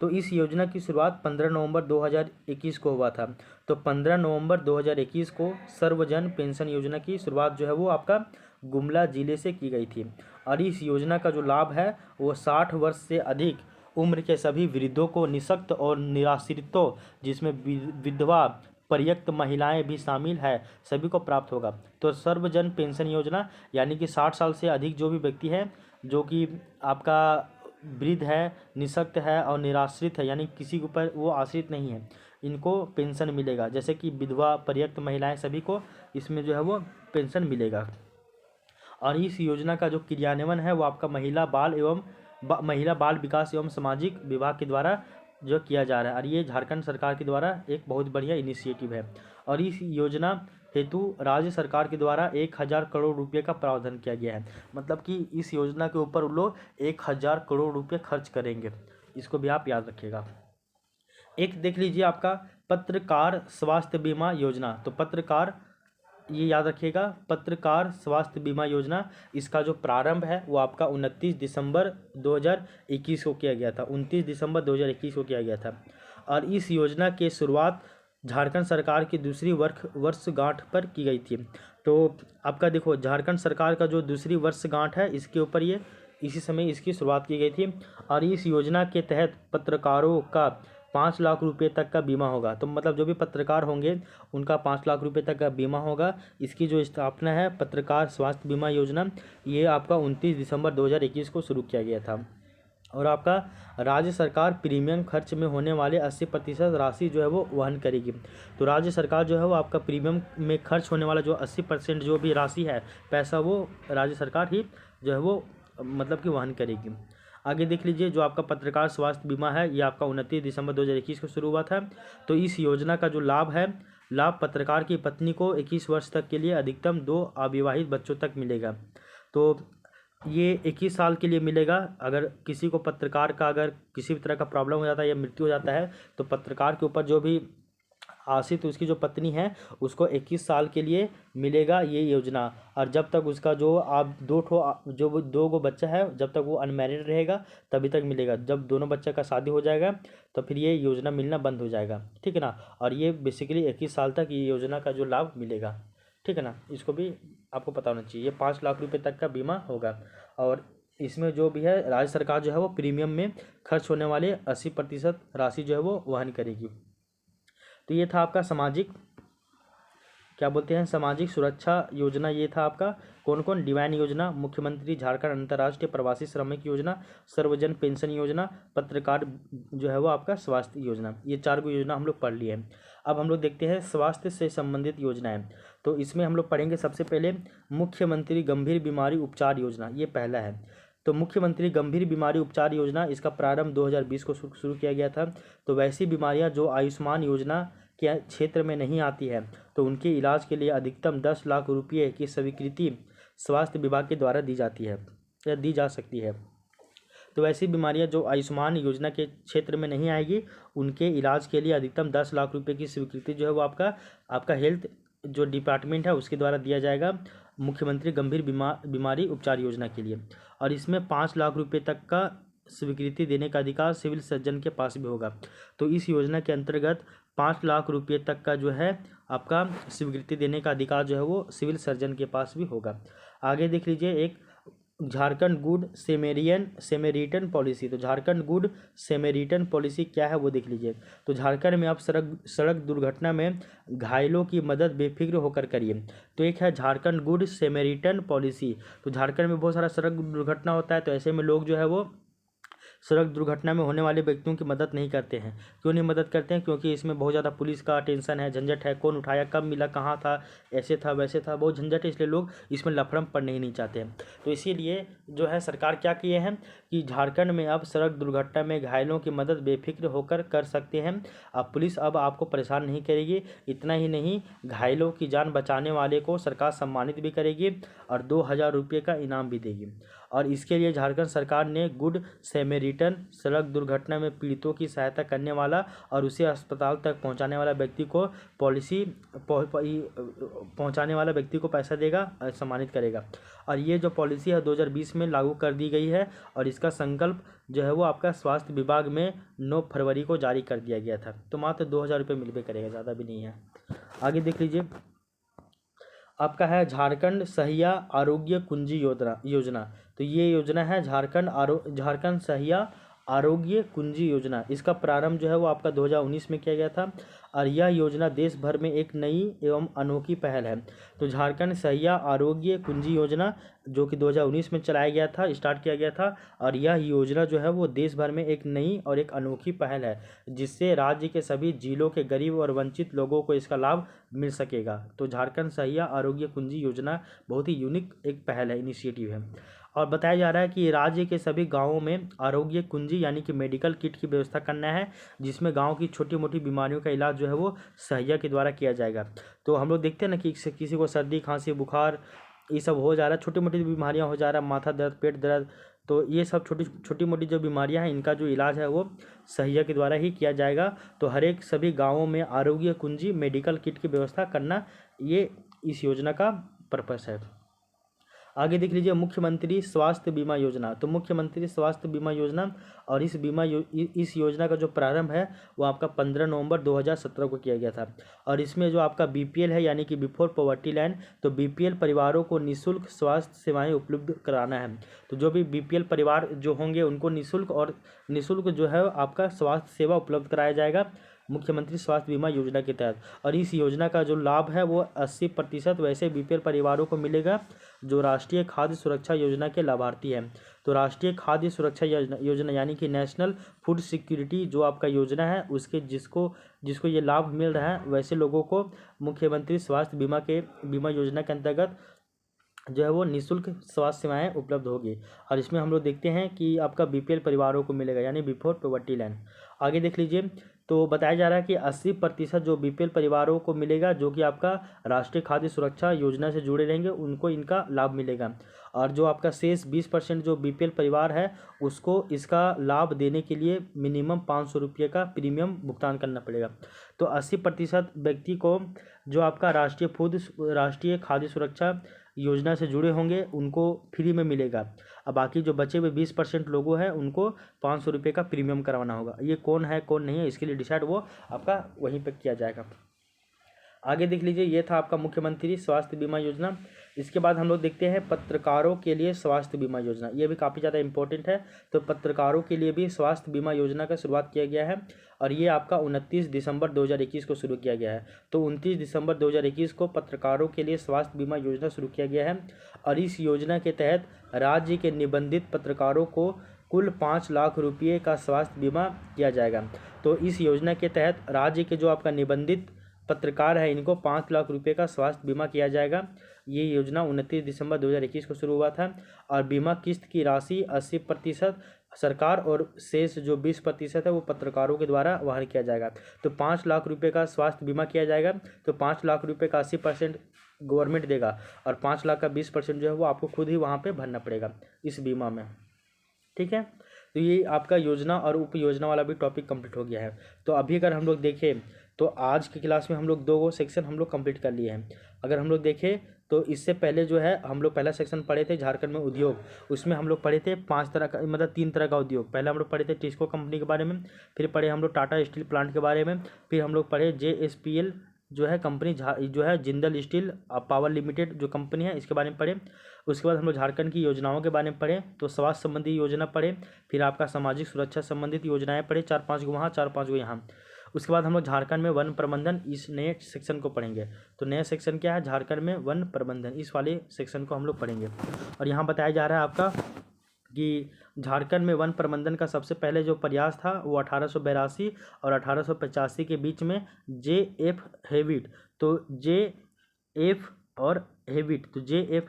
S1: तो इस योजना की शुरुआत 15 नवंबर 2021 को हुआ था। तो 15 नवंबर 2021 को सर्वजन पेंशन योजना की शुरुआत जो है वो आपका गुमला जिले से की गई थी। और इस योजना का जो लाभ है वो 60 वर्ष से अधिक उम्र के सभी वृद्धों को, निःशक्त और निराश्रितों जिसमें विधवा पर्याप्त महिलाएं भी शामिल है, सभी को प्राप्त होगा। तो सर्वजन पेंशन योजना यानी कि 60 साल से अधिक जो भी व्यक्ति है जो कि आपका वृद्ध है, निःशक्त है और निराश्रित है यानी किसी के ऊपर वो आश्रित नहीं है, इनको पेंशन मिलेगा। जैसे कि विधवा, पर्याप्त महिलाएं, सभी को इसमें जो है वो पेंशन मिलेगा। और इस योजना का जो क्रियान्वयन है वो आपका महिला बाल विकास एवं सामाजिक विभाग के द्वारा जो किया जा रहा है। और ये झारखंड सरकार के द्वारा एक बहुत बढ़िया इनिशिएटिव है। और इस योजना हेतु राज्य सरकार के द्वारा 1000 करोड़ रुपये का प्रावधान किया गया है। मतलब कि इस योजना के ऊपर वो लोग 1000 करोड़ रुपये खर्च करेंगे, इसको भी आप याद रखिएगा। एक देख लीजिए आपका पत्रकार स्वास्थ्य बीमा योजना। तो पत्रकार, ये याद रखिएगा, पत्रकार स्वास्थ्य बीमा योजना, इसका जो प्रारंभ है वो आपका 29 दिसंबर 2021 को किया गया था। 29 दिसंबर 2021 को किया गया था। और इस योजना के शुरुआत झारखंड सरकार की दूसरी वर्षगांठ पर की गई थी। तो आपका देखो झारखंड सरकार का जो दूसरी वर्षगांठ है इसके ऊपर ये इसी समय इसकी शुरुआत की गई थी। और इस योजना के तहत पत्रकारों का 5 लाख रुपए तक का बीमा होगा। तो मतलब जो भी पत्रकार होंगे उनका 5 लाख रुपए तक का बीमा होगा। इसकी जो स्थापना है पत्रकार स्वास्थ्य बीमा योजना, ये आपका 29 दिसंबर 2021 को शुरू किया गया था। और आपका राज्य सरकार प्रीमियम खर्च में होने वाले 80% राशि जो है वो वहन करेगी। तो राज्य सरकार जो है वो आपका प्रीमियम में खर्च होने वाला जो 80% जो भी राशि है पैसा, वो राज्य सरकार ही जो है वो मतलब कि वहन करेगी। आगे देख लीजिए, जो आपका पत्रकार स्वास्थ्य बीमा है ये आपका 29 दिसंबर 2021 को शुरू हुआ था। तो इस योजना का जो लाभ पत्रकार की पत्नी को 21 वर्ष तक के लिए अधिकतम 2 अविवाहित बच्चों तक मिलेगा। तो ये 21 साल के लिए मिलेगा। अगर किसी को पत्रकार का अगर किसी भी तरह का प्रॉब्लम हो जाता है या मृत्यु हो जाता है तो पत्रकार के ऊपर जो भी आश्रित उसकी जो पत्नी है उसको 21 साल के लिए मिलेगा ये योजना। और जब तक उसका जो आप दो गो बच्चा है जब तक वो अनमैरिड रहेगा तभी तक मिलेगा। जब दोनों बच्चे का शादी हो जाएगा तो फिर ये योजना मिलना बंद हो जाएगा, ठीक है ना। और ये बेसिकली 21 साल तक ये योजना का जो लाभ मिलेगा, ठीक है ना। इसको भी आपको पता होना चाहिए। 5 लाख रुपए तक का बीमा होगा। और इसमें जो भी है राज्य सरकार जो है वो प्रीमियम में खर्च होने वाले 80% राशि जो है वो वहन करेगी। तो ये था आपका सामाजिक क्या बोलते हैं सामाजिक सुरक्षा योजना। ये था आपका कौन कौन, डिवाइन योजना, मुख्यमंत्री झारखंड अंतर्राष्ट्रीय प्रवासी श्रमिक योजना, सर्वजन पेंशन योजना, पत्रकार जो है वो आपका स्वास्थ्य योजना। ये 4 गो योजना हम लोग पढ़ लिए हैं। अब हम लोग देखते हैं स्वास्थ्य से संबंधित योजनाएं। तो इसमें हम लोग पढ़ेंगे सबसे पहले मुख्यमंत्री गंभीर बीमारी उपचार योजना, ये पहला है। तो मुख्यमंत्री गंभीर बीमारी उपचार योजना इसका प्रारंभ 2020 को शुरू किया गया था। तो वैसी बीमारियां जो आयुष्मान योजना के क्षेत्र में नहीं आती है तो उनके इलाज के लिए अधिकतम 10 लाख रुपये की स्वीकृति स्वास्थ्य विभाग के द्वारा दी जाती है या दी जा सकती है। तो वैसी बीमारियां जो आयुष्मान योजना के क्षेत्र में नहीं आएगी उनके इलाज के लिए अधिकतम 10 लाख रुपये की स्वीकृति जो है वो आपका हेल्थ जो डिपार्टमेंट है उसके द्वारा दिया जाएगा मुख्यमंत्री गंभीर बीमारी उपचार योजना के लिए। और इसमें 5 लाख रुपये तक का स्वीकृति देने का अधिकार सिविल सर्जन के पास भी होगा। तो इस योजना के अंतर्गत 5 लाख रुपये तक का जो है आपका स्वीकृति देने का अधिकार जो है वो सिविल सर्जन के पास भी होगा। आगे देख लीजिए, एक झारखंड गुड सेमेरिटन पॉलिसी। तो झारखंड गुड सेमेरिटन पॉलिसी क्या है वो देख लीजिए। तो झारखंड में आप सड़क दुर्घटना में घायलों की मदद बेफिक्र होकर करिए। तो एक है झारखंड गुड सेमेरिटन पॉलिसी। तो झारखंड में बहुत सारा सड़क दुर्घटना होता है तो ऐसे में लोग जो है वो सड़क दुर्घटना में होने वाले व्यक्तियों की मदद नहीं करते हैं। क्यों नहीं मदद करते हैं? क्योंकि इसमें बहुत ज़्यादा पुलिस का टेंशन है, झंझट है, कौन उठाया, कब मिला, कहाँ था, ऐसे था वैसे था, बहुत झंझट है, इसलिए लोग इसमें लफड़म पड़ने ही नहीं चाहते हैं। तो इसीलिए जो है सरकार क्या किए हैं कि झारखंड में अब सड़क दुर्घटना में घायलों की मदद बेफिक्र होकर कर सकते हैं। अब पुलिस अब आपको परेशान नहीं करेगी। इतना ही नहीं, घायलों की जान बचाने वाले को सरकार सम्मानित भी करेगी और 2000 रुपये का इनाम भी देगी। और इसके लिए झारखंड सरकार ने गुड सैमेरिटन सड़क दुर्घटना में पीड़ितों की सहायता करने वाला और उसे अस्पताल तक पहुंचाने वाला व्यक्ति को पहुंचाने वाला व्यक्ति को पैसा देगा और सम्मानित करेगा। और ये जो पॉलिसी है 2020 में लागू कर दी गई है और इसका संकल्प जो है वो आपका स्वास्थ्य विभाग में 9 फरवरी को जारी कर दिया गया था। तो मात्र 2000 रुपये मिल भी करेगा, ज़्यादा भी नहीं है। आगे देख लीजिए, आपका है झारखंड सहिया आरोग्य कुंजी योजना। तो ये योजना है झारखंड सहिया आरोग्य कुंजी योजना। इसका प्रारंभ जो है वो आपका 2019 में किया गया था और यह योजना देश भर में एक नई एवं अनोखी पहल है। तो झारखंड सहिया आरोग्य कुंजी योजना जो कि 2019 में चलाया गया था, स्टार्ट किया गया था और यह योजना जो है वो देश भर में एक नई और एक अनोखी पहल है जिससे राज्य के सभी जिलों के गरीब और वंचित लोगों को इसका लाभ मिल सकेगा। तो झारखंड सहिया आरोग्य कुंजी योजना बहुत ही यूनिक एक पहल है, इनिशिएटिव है। और बताया जा रहा है कि राज्य के सभी गांवों में आरोग्य कुंजी यानी कि मेडिकल किट की व्यवस्था करना है जिसमें गांव की छोटी मोटी बीमारियों का इलाज जो है वो सहिया के द्वारा किया जाएगा। तो हम लोग देखते हैं ना कि किसी को सर्दी खांसी बुखार ये सब हो जा रहा है, छोटी मोटी बीमारियां हो जा रहा है, माथा दर्द पेट दर्द, तो ये सब छोटी मोटी जो बीमारियां हैं इनका जो इलाज है वो सहिया के द्वारा ही किया जाएगा। तो हर एक सभी गाँवों में आरोग्य कुंजी मेडिकल किट की व्यवस्था करना ये इस योजना का पर्पस है। आगे देख लीजिए मुख्यमंत्री स्वास्थ्य बीमा योजना। तो मुख्यमंत्री स्वास्थ्य बीमा योजना और इस योजना का जो प्रारंभ है वो आपका 15 नवंबर 2017 को किया गया था। और इसमें जो आपका बीपीएल है यानी कि बिफोर पॉवर्टी लाइन, तो बीपीएल परिवारों को निःशुल्क स्वास्थ्य सेवाएं उपलब्ध कराना है। तो जो भी बीपीएल परिवार जो होंगे उनको निःशुल्क जो है आपका स्वास्थ्य सेवा उपलब्ध कराया जाएगा मुख्यमंत्री स्वास्थ्य बीमा योजना के तहत। और इस योजना का जो लाभ है वो 80% वैसे बीपीएल परिवारों को मिलेगा जो राष्ट्रीय खाद्य सुरक्षा योजना के लाभार्थी हैं। तो राष्ट्रीय खाद्य सुरक्षा योजना यानी कि नेशनल फूड सिक्योरिटी जो आपका योजना है उसके जिसको ये लाभ मिल रहा है वैसे लोगों को मुख्यमंत्री स्वास्थ्य बीमा योजना के अंतर्गत जो है वो निःशुल्क स्वास्थ्य सेवाएं उपलब्ध होगी। और इसमें हम लोग देखते हैं कि आपका बीपीएल परिवारों को मिलेगा यानी बिफोर पॉवर्टी लाइन। आगे देख लीजिए, तो बताया जा रहा है कि 80% जो बीपीएल परिवारों को मिलेगा जो कि आपका राष्ट्रीय खाद्य सुरक्षा योजना से जुड़े रहेंगे उनको इनका लाभ मिलेगा। और जो आपका शेष 20% जो बीपीएल परिवार है उसको इसका लाभ देने के लिए मिनिमम 500 रुपये का प्रीमियम भुगतान करना पड़ेगा। तो 80% व्यक्ति को जो आपका राष्ट्रीय खाद्य सुरक्षा योजना से जुड़े होंगे उनको फ्री में मिलेगा। अब बाकी जो बचे हुए 20% लोगों हैं उनको 500 रुपये का प्रीमियम करवाना होगा। ये कौन है कौन नहीं है इसके लिए डिसाइड वो आपका वहीं पे किया जाएगा। आगे देख लीजिए, ये था आपका मुख्यमंत्री स्वास्थ्य बीमा योजना। इसके बाद हम लोग देखते हैं पत्रकारों के लिए स्वास्थ्य बीमा योजना। ये भी काफ़ी ज़्यादा इंपॉर्टेंट है। तो पत्रकारों के लिए भी स्वास्थ्य बीमा योजना का शुरुआत किया गया है और ये आपका 29 दिसंबर 2021 को शुरू किया गया है। तो 29 दिसंबर 2021 को पत्रकारों के लिए स्वास्थ्य बीमा योजना शुरू किया गया है। और इस योजना के तहत राज्य के निबंधित पत्रकारों को कुल 5 लाख रुपये का स्वास्थ्य बीमा किया जाएगा। तो इस योजना के तहत राज्य के जो आपका निबंधित पत्रकार है इनको 5 लाख रुपये का स्वास्थ्य बीमा किया जाएगा। ये योजना 29 दिसंबर 2021 को शुरू हुआ था। और बीमा किस्त की राशि 80% सरकार और शेष जो 20% है वो पत्रकारों के द्वारा वहन किया जाएगा। तो 5 लाख रुपये का स्वास्थ्य बीमा किया जाएगा। तो 5 लाख रुपये का 80% गवर्नमेंट देगा और 5 लाख का 20% जो है वो आपको खुद ही वहाँ पे भरना पड़ेगा इस बीमा में। ठीक है, तो ये आपका योजना और उप योजना वाला भी टॉपिक कंप्लीट हो गया है। तो अभी अगर हम लोग देखें तो आज की क्लास में हम लोग 2 सेक्शन हम लोग कंप्लीट कर लिए हैं। अगर हम लोग देखें तो इससे पहले जो है हम लोग पहला सेक्शन पढ़े थे झारखंड में उद्योग। उसमें हम लोग पढ़े थे 3 तरह का उद्योग। पहले हम लोग पढ़े थे टिस्को कंपनी के बारे में, फिर पढ़े हम लोग टाटा स्टील प्लांट के बारे में, फिर हम लोग पढ़े JSPL जो है कंपनी जो है जिंदल स्टील पावर लिमिटेड जो कंपनी है इसके बारे में पढ़े। उसके बाद हम लोग झारखंड की योजनाओं के बारे में पढ़े। तो स्वास्थ्य संबंधी योजना पढ़े, फिर आपका सामाजिक सुरक्षा संबंधित योजनाएं पढ़े 4-5 गो वहाँ 4-5 गो यहाँ। उसके बाद हम लोग झारखंड में वन प्रबंधन इस नए सेक्शन को पढ़ेंगे। तो नया सेक्शन क्या है, झारखंड में वन प्रबंधन, इस वाले सेक्शन को हम लोग पढ़ेंगे। और यहाँ बताया जा रहा है आपका कि झारखंड में वन प्रबंधन का सबसे पहले जो प्रयास था वो 1882 और 1885 के बीच में JF हेविट, तो JF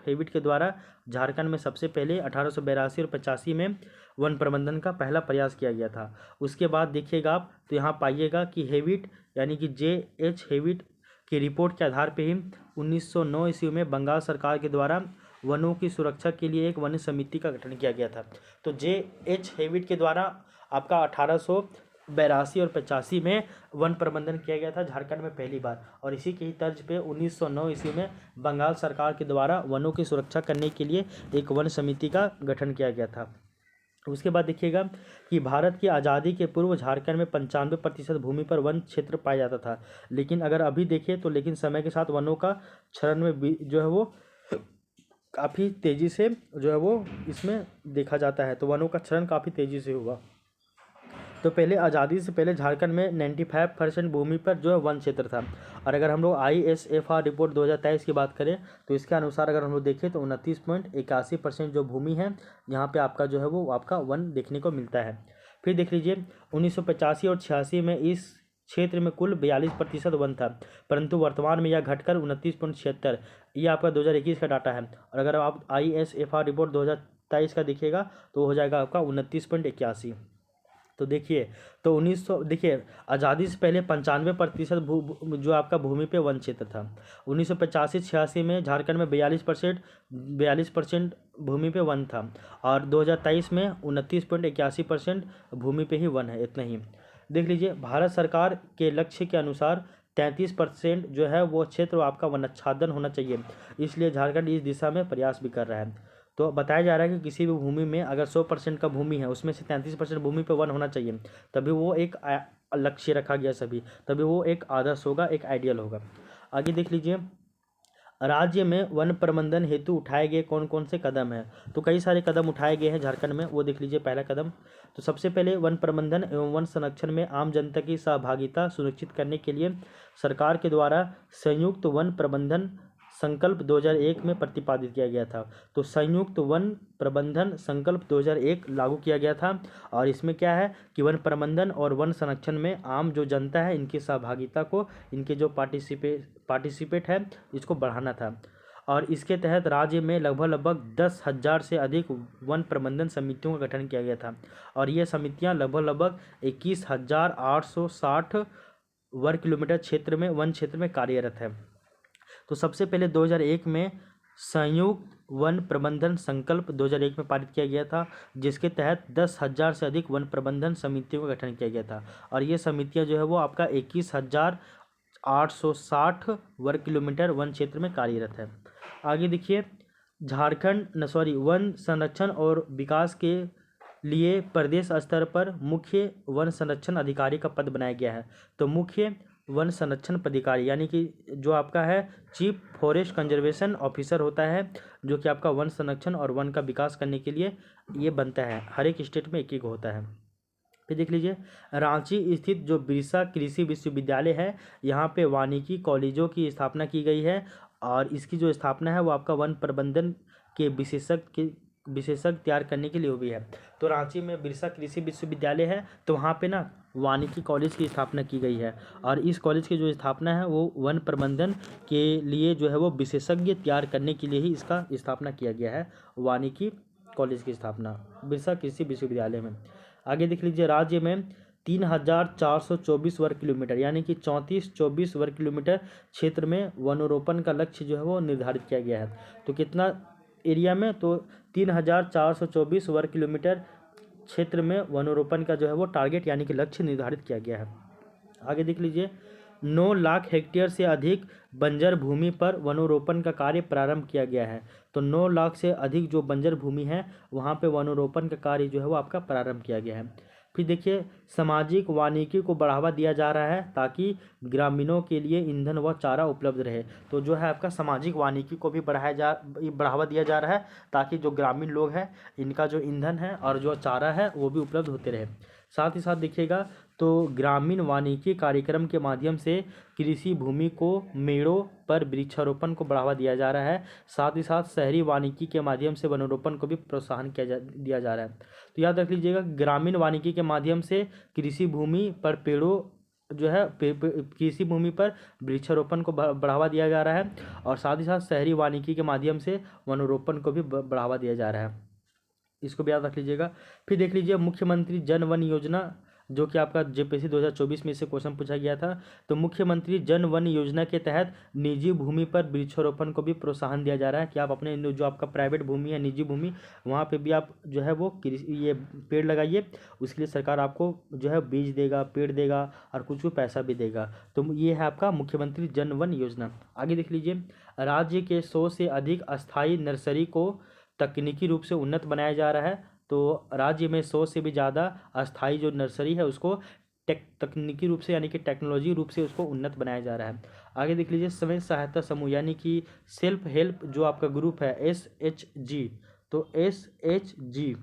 S1: हेविट के द्वारा झारखंड में सबसे पहले 1882 और 85 में वन प्रबंधन का पहला प्रयास किया गया था। उसके बाद देखिएगा आप तो यहाँ पाइएगा कि हेविट यानी कि JH हेविट की रिपोर्ट के आधार पर ही 1909 ईस्वी में बंगाल सरकार के द्वारा वनों की सुरक्षा के लिए एक वन समिति का गठन किया गया था। तो JH हेविट के द्वारा आपका 1882 और 85 में वन प्रबंधन किया गया था झारखंड में पहली बार। और इसी के ही तर्ज पे 1909 ईस्वी में बंगाल सरकार के द्वारा वनों की सुरक्षा करने के लिए एक वन समिति का गठन किया गया था। उसके बाद देखिएगा कि भारत की आज़ादी के पूर्व झारखंड में 95% भूमि पर वन क्षेत्र पाया जाता था। लेकिन अगर अभी देखें तो लेकिन समय के साथ वनों का क्षरण में जो है वो काफ़ी तेज़ी से जो है वो इसमें देखा जाता है। तो वनों का क्षरण काफ़ी तेज़ी से हुआ। तो पहले आज़ादी से पहले झारखंड में 95% भूमि पर जो है वन क्षेत्र था। और अगर हम लोग ISFR रिपोर्ट 2023 की बात करें तो इसके अनुसार अगर हम लोग देखें तो 29.81% जो भूमि है यहाँ पे आपका जो है वो आपका वन देखने को मिलता है। फिर देख लीजिए 1985 और 86 में इस क्षेत्र में कुल 42% वन था, परंतु वर्तमान में यह घटकर 29.76, ये आपका 2021 का डाटा है। और अगर आप ISFR रिपोर्ट 2023 का देखिएगा तो हो जाएगा आपका 29.81। तो देखिए तो देखिए आज़ादी से पहले 95% जो आपका भूमि पे वन क्षेत्र था। 1985-86 में झारखंड में 42% भूमि पे वन था और 2023 में 29.81% भूमि पे ही वन है। इतना ही देख लीजिए। भारत सरकार के लक्ष्य के अनुसार 33% जो है वो क्षेत्र आपका वनाच्छादन होना चाहिए। इसलिए झारखंड इस दिशा में प्रयास भी कर रहा है। तो बताया जा रहा है कि किसी भी भूमि में अगर 100% का भूमि है उसमें से 33% भूमि पे वन होना चाहिए, तभी वो एक लक्ष्य रखा गया सभी, तभी वो एक आदर्श होगा, एक आइडियल होगा। आगे देख लीजिए, राज्य में वन प्रबंधन हेतु उठाए गए कौन कौन से कदम हैं। तो कई सारे कदम उठाए गए हैं झारखंड में, वो देख लीजिए। पहला कदम, तो सबसे पहले वन प्रबंधन एवं वन संरक्षण में आम जनता की सहभागिता सुनिश्चित करने के लिए सरकार के द्वारा संयुक्त वन प्रबंधन संकल्प 2001 में प्रतिपादित किया गया था। तो संयुक्त वन प्रबंधन संकल्प 2001 लागू किया गया था, और इसमें क्या है कि वन प्रबंधन और वन संरक्षण में आम जो जनता है इनकी सहभागिता को, इनके जो पार्टिसिपेट है, इसको बढ़ाना था। और इसके तहत राज्य में लगभग 10,000 से अधिक वन प्रबंधन समितियों का गठन किया गया था, और ये समितियां लगभग 21,860 वर्ग किलोमीटर क्षेत्र में, वन क्षेत्र में कार्यरत है। तो सबसे पहले 2001 में संयुक्त वन प्रबंधन संकल्प 2001 में पारित किया गया था, जिसके तहत 10,000 से अधिक वन प्रबंधन समितियों का गठन किया गया था, और ये समितियां जो है वो आपका 21,860 वर्ग किलोमीटर वन क्षेत्र में कार्यरत है। आगे देखिए, वन संरक्षण और विकास के लिए प्रदेश स्तर पर मुख्य वन संरक्षण अधिकारी का पद बनाया गया है। तो मुख्य वन संरक्षण पदाधिकारी यानी कि जो आपका है चीफ फॉरेस्ट कंजर्वेशन ऑफिसर होता है, जो कि आपका वन संरक्षण और वन का विकास करने के लिए ये बनता है। हर एक स्टेट में एक एक होता है। फिर देख लीजिए, रांची स्थित जो बिरसा कृषि विश्वविद्यालय है, यहाँ पे वानिकी कॉलेजों की स्थापना की गई है, और इसकी जो स्थापना है वो आपका वन प्रबंधन के विशेषज्ञ तैयार करने के लिए भी है। तो रांची में बिरसा कृषि विश्वविद्यालय है, तो वहाँ पे ना वानिकी कॉलेज की स्थापना की गई है, और इस कॉलेज की जो स्थापना है वो वन प्रबंधन के लिए जो है वो विशेषज्ञ तैयार करने के लिए ही इसका स्थापना किया गया है, वानिकी कॉलेज की स्थापना बिरसा कृषि विश्वविद्यालय में। आगे देख लीजिए, राज्य में 3,424 वर्ग किलोमीटर यानी कि 3424 वर्ग किलोमीटर क्षेत्र में वनोरोपण का लक्ष्य जो है वो निर्धारित किया गया है। तो कितना एरिया में, तो 3,424 वर्ग किलोमीटर क्षेत्र में वनोरोपण का जो है वो टारगेट यानी कि लक्ष्य निर्धारित किया गया है। आगे देख लीजिए, 9 लाख हेक्टेयर से अधिक बंजर भूमि पर वनोरोपण का कार्य प्रारंभ किया गया है। तो 9 लाख से अधिक जो बंजर भूमि है वहाँ पे वनोरोपण का कार्य जो है वो आपका प्रारंभ किया गया है। फिर देखिए, सामाजिक वानिकी को बढ़ावा दिया जा रहा है ताकि ग्रामीणों के लिए ईंधन व चारा उपलब्ध रहे। तो जो है आपका सामाजिक वानिकी को भी बढ़ावा दिया जा रहा है, ताकि जो ग्रामीण लोग हैं इनका जो ईंधन है और जो चारा है वो भी उपलब्ध होते रहे। साथ ही साथ देखिएगा, तो ग्रामीण वानिकी कार्यक्रम के माध्यम से कृषि भूमि को मेड़ों पर वृक्षारोपण को बढ़ावा दिया जा रहा है। साथ ही साथ शहरी वानिकी के माध्यम से वनोरोपण को भी प्रोत्साहन दिया जा रहा है। तो याद रख लीजिएगा, ग्रामीण वानिकी के माध्यम से कृषि भूमि पर पेड़ों जो है कृषि भूमि पर वृक्षारोपण को बढ़ावा दिया जा रहा है, और साथ ही साथ शहरी वानिकी के माध्यम से वनोरोपण को भी बढ़ावा दिया जा रहा है। इसको भी याद रख लीजिएगा। फिर देख लीजिए, मुख्यमंत्री जन वन योजना, जो कि आपका जेपीएससी 2024 में से क्वेश्चन पूछा गया था। तो मुख्यमंत्री जन वन योजना के तहत निजी भूमि पर वृक्षारोपण को भी प्रोत्साहन दिया जा रहा है कि आप अपने जो आपका प्राइवेट भूमि है, निजी भूमि, वहाँ पे भी आप जो है वो ये पेड़ लगाइए। उसके लिए सरकार आपको जो है बीज देगा, पेड़ देगा, और कुछ पैसा भी देगा। तो ये है आपका मुख्यमंत्री जन वन योजना। आगे देख लीजिए, राज्य के 100 से अधिक अस्थायी नर्सरी को तकनीकी रूप से उन्नत बनाया जा रहा है। तो राज्य में 100 से भी ज़्यादा अस्थायी जो नर्सरी है उसको तकनीकी रूप से यानी कि टेक्नोलॉजी रूप से उसको उन्नत बनाया जा रहा है। आगे देख लीजिए, स्वयं सहायता समूह यानी कि सेल्फ हेल्प जो आपका ग्रुप है SHG, तो SHG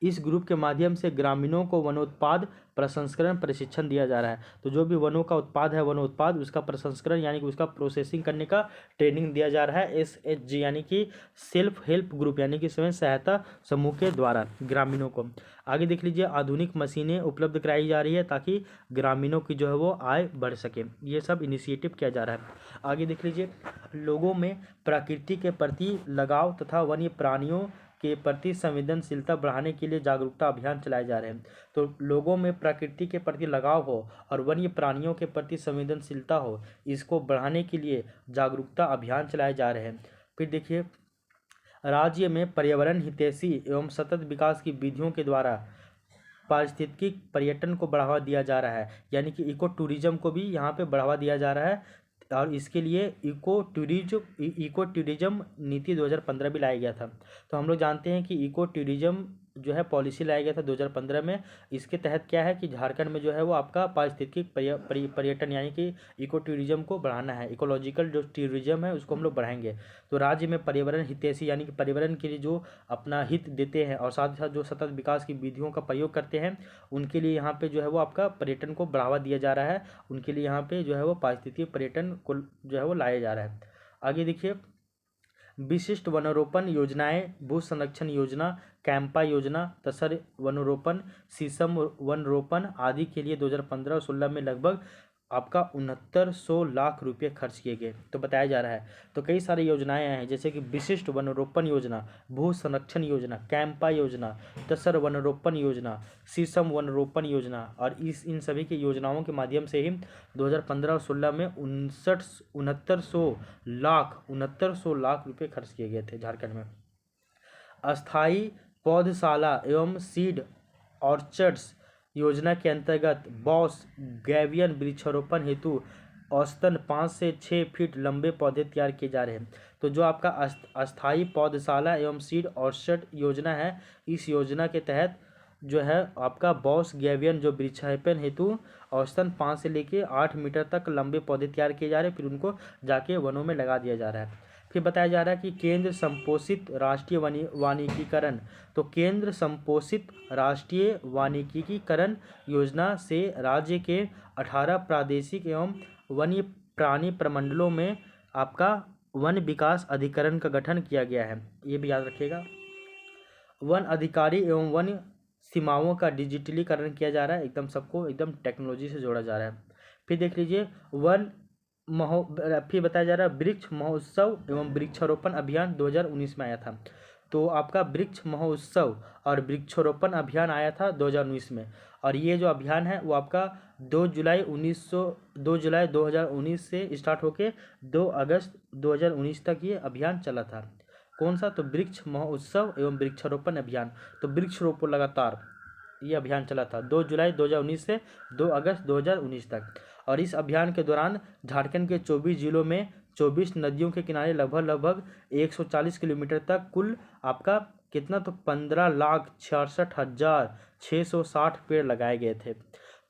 S1: इस ग्रुप के माध्यम से ग्रामीणों को वनोत्पाद प्रसंस्करण प्रशिक्षण दिया जा रहा है। तो जो भी वनों का उत्पाद है, वनोत्पाद, उसका प्रसंस्करण यानी कि उसका प्रोसेसिंग करने का ट्रेनिंग दिया जा रहा है SHG यानी कि सेल्फ हेल्प ग्रुप यानी कि स्वयं सहायता समूह के द्वारा ग्रामीणों को। आगे देख लीजिए, आधुनिक मशीनें उपलब्ध कराई जा रही है ताकि ग्रामीणों की जो है वो आय बढ़ सके। ये सब इनिशिएटिव किया जा रहा है। आगे देख लीजिए, लोगों में प्रकृति के प्रति लगाव तथा वन्य प्राणियों के प्रति संवेदनशीलता बढ़ाने के लिए जागरूकता अभियान चलाए जा रहे हैं। तो लोगों में प्रकृति के प्रति लगाव हो और वन्य प्राणियों के प्रति संवेदनशीलता हो, इसको बढ़ाने के लिए जागरूकता अभियान चलाए जा रहे हैं। फिर देखिए, राज्य में पर्यावरण हितैषी एवं सतत विकास की विधियों के द्वारा पारिस्थितिक पर्यटन को बढ़ावा दिया जा रहा है, यानी कि इको टूरिज्म को भी यहाँ पे बढ़ावा दिया जा रहा है। और इसके लिए इको टूरिज्म नीति 2015 भी लाया गया था। तो हम लोग जानते हैं कि इको टूरिज्म जो है पॉलिसी लाया गया था 2015 में। इसके तहत क्या है कि झारखंड में जो है वो आपका पारिस्थितिक पर्यटन यानी कि इको टूरिज्म को बढ़ाना है। इकोलॉजिकल जो टूरिज्म है उसको हम लोग बढ़ाएंगे। तो राज्य में पर्यावरण हितैषी यानी कि पर्यावरण के लिए जो अपना हित देते हैं और साथ ही साथ जो सतत विकास की विधियों का प्रयोग करते हैं, उनके लिए यहाँ पे जो है वो आपका पर्यटन को बढ़ावा दिया जा रहा है। उनके लिए यहाँ पे जो है वो पारिस्थितिक पर्यटन को जो है वो लाया जा रहा है। आगे देखिए, विशिष्ट वनरोपण योजनाएं, भू संरक्षण योजना, कैंपा योजना, तसर वनरोपण, शीशम वनरोपण आदि के लिए 2015 और 16 में लगभग आपका 6900 लाख रुपए खर्च किए गए। तो बताया जा रहा है। तो कई सारी योजनाएं हैं जैसे कि विशिष्ट वनरोपण योजना, भू संरक्षण योजना, कैंपा योजना, तसर वनरोपण योजना, शीशम वनरोपण योजना, और इन सभी की योजनाओं के माध्यम से ही 2015 और 16 में 6900 लाख रुपए खर्च किए गए थे झारखंड में। अस्थाई पौधशाला एवं सीड ऑर्चर्ड्स योजना के अंतर्गत बॉस गैवियन वृक्षारोपण हेतु औसतन 5 से 6 फीट लंबे पौधे तैयार किए जा रहे हैं। तो जो आपका अस्थाई पौधशाला एवं सीड ऑर्चर्ड योजना है, इस योजना के तहत जो है आपका बॉस गैवियन जो वृक्षारोपण हेतु औसतन 5 से लेके 8 मीटर तक लंबे पौधे तैयार किए जा रहे हैं, फिर उनको जाके वनों में लगा दिया जा रहा है। फिर बताया जा रहा है कि केंद्र संपोषित राष्ट्रीय वानिकीकरण। तो केंद्र संपोषित राष्ट्रीय वानिकीकरण योजना से राज्य के 18 प्रादेशिक एवं वन्य प्राणी प्रमंडलों में आपका वन विकास अधिकरण का गठन किया गया है। ये भी याद रखिएगा। वन अधिकारी एवं वन सीमाओं का डिजिटलीकरण किया जा रहा है, एकदम सबको एकदम टेक्नोलॉजी से जोड़ा जा रहा है। फिर देख लीजिए, फिर बताया जा रहा है वृक्ष महोत्सव एवं वृक्षारोपण अभियान 2019 में आया था। तो आपका वृक्ष महोत्सव और वृक्षारोपण अभियान आया था 2019 में, और ये जो अभियान है वो आपका 2 जुलाई 2019 से स्टार्ट होके 2 अगस्त 2019 तक ये अभियान चला था। कौन सा? तो वृक्ष महोत्सव एवं वृक्षारोपण अभियान। तो वृक्ष रोपो लगातार, ये अभियान चला था 2 जुलाई 2019 से 2 अगस्त 2019 तक। और इस अभियान के दौरान झारखंड के 24 जिलों में 24 नदियों के किनारे लगभग 140 किलोमीटर तक कुल आपका कितना? तो 15,66,660 पेड़ लगाए गए थे।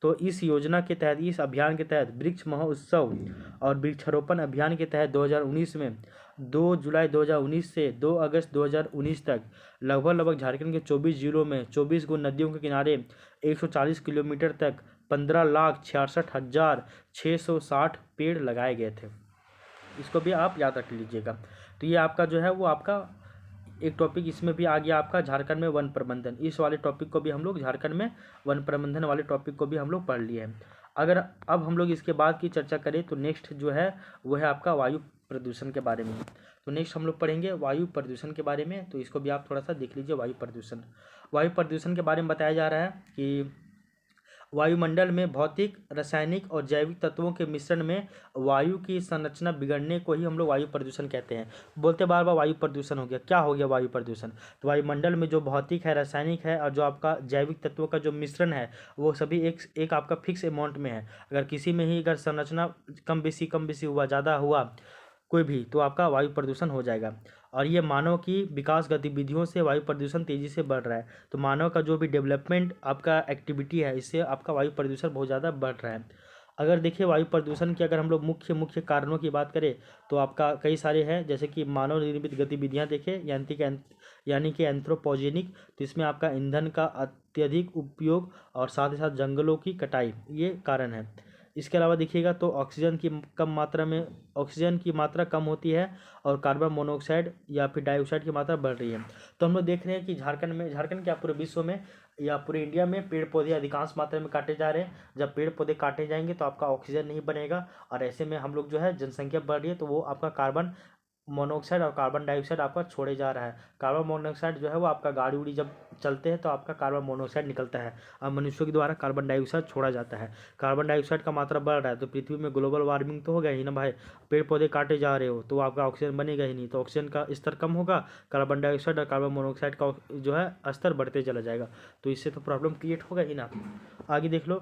S1: तो इस योजना के तहत, इस अभियान के तहत, वृक्ष महोत्सव और वृक्षारोपण अभियान के तहत 2019 में 2 जुलाई 2019 से 2 अगस्त 2019 तक लगभग झारखंड के 24 जिलों में 24 गो नदियों के किनारे 140 किलोमीटर तक 15,66,660 पेड़ लगाए गए थे। इसको भी आप याद रख लीजिएगा। तो ये आपका जो है वो आपका एक टॉपिक इसमें भी आ गया आपका झारखंड में वन प्रबंधन। इस वाले टॉपिक को भी हम लोग झारखंड में वन प्रबंधन वाले टॉपिक को भी हम लोग पढ़ लिए हैं। अगर अब हम लोग इसके बाद की चर्चा करें तो नेक्स्ट जो है वो है आपका वायु प्रदूषण के बारे में। तो नेक्स्ट हम लोग पढ़ेंगे वायु प्रदूषण के बारे में। तो इसको भी आप थोड़ा सा देख लीजिए। वायु प्रदूषण के बारे में बताया जा रहा है कि वायुमंडल में भौतिक, रासायनिक और जैविक तत्वों के मिश्रण में वायु की संरचना बिगड़ने को ही हम लोग वायु प्रदूषण कहते हैं। बोलते बार बार वायु प्रदूषण हो गया, क्या हो गया वायु प्रदूषण? तो वायुमंडल में जो भौतिक है, रासायनिक है और जो आपका जैविक तत्वों का जो मिश्रण है वो सभी एक आपका फिक्स अमाउंट में है। अगर किसी में ही अगर संरचना कम बेसी हुआ, ज़्यादा हुआ कोई भी, तो आपका वायु प्रदूषण हो जाएगा। और ये मानव की विकास गतिविधियों से वायु प्रदूषण तेज़ी से बढ़ रहा है। तो मानव का जो भी डेवलपमेंट आपका एक्टिविटी है, इससे आपका वायु प्रदूषण बहुत ज़्यादा बढ़ रहा है। अगर देखिए वायु प्रदूषण के अगर हम लोग मुख्य कारणों की बात करें तो आपका कई सारे हैं, जैसे कि मानव निर्मित गतिविधियाँ देखें यानी कि एंथ्रोपोजेनिक। तो इसमें आपका ईंधन का अत्यधिक उपयोग और साथ ही साथ जंगलों की कटाई, ये कारण है। इसके अलावा देखिएगा तो ऑक्सीजन की मात्रा कम होती है और कार्बन मोनोऑक्साइड या फिर डाइऑक्साइड की मात्रा बढ़ रही है। तो हम लोग देख रहे हैं कि झारखंड क्या पूरे विश्व में या पूरे इंडिया में पेड़ पौधे अधिकांश मात्रा में काटे जा रहे हैं। जब पेड़ पौधे काटे जाएंगे तो आपका ऑक्सीजन नहीं बनेगा, और ऐसे में हम लोग जो है जनसंख्या बढ़ रही है तो वो आपका कार्बन मोनोऑक्साइड और कार्बन डाइऑक्साइड आपका छोड़े जा रहा है। कार्बन मोनोऑक्साइड जो है वो आपका गाड़ी उड़ी जब चलते हैं तो आपका कार्बन मोनोऑक्साइड निकलता है और मनुष्यों के द्वारा कार्बन डाइऑक्साइड छोड़ा जाता है। कार्बन डाइऑक्साइड का मात्रा बढ़ रहा है तो पृथ्वी में ग्लोबल वार्मिंग तो होगा ही ना भाई। पेड़ पौधे काटे जा रहे हो तो आपका ऑक्सीजन बनेगा ही नहीं, तो ऑक्सीजन का स्तर कम होगा, कार्बन डाइऑक्साइड और कार्बन मोनोऑक्साइड का जो है स्तर बढ़ते चला जाएगा, तो इससे तो प्रॉब्लम क्रिएट होगा ही ना। आगे देख लो,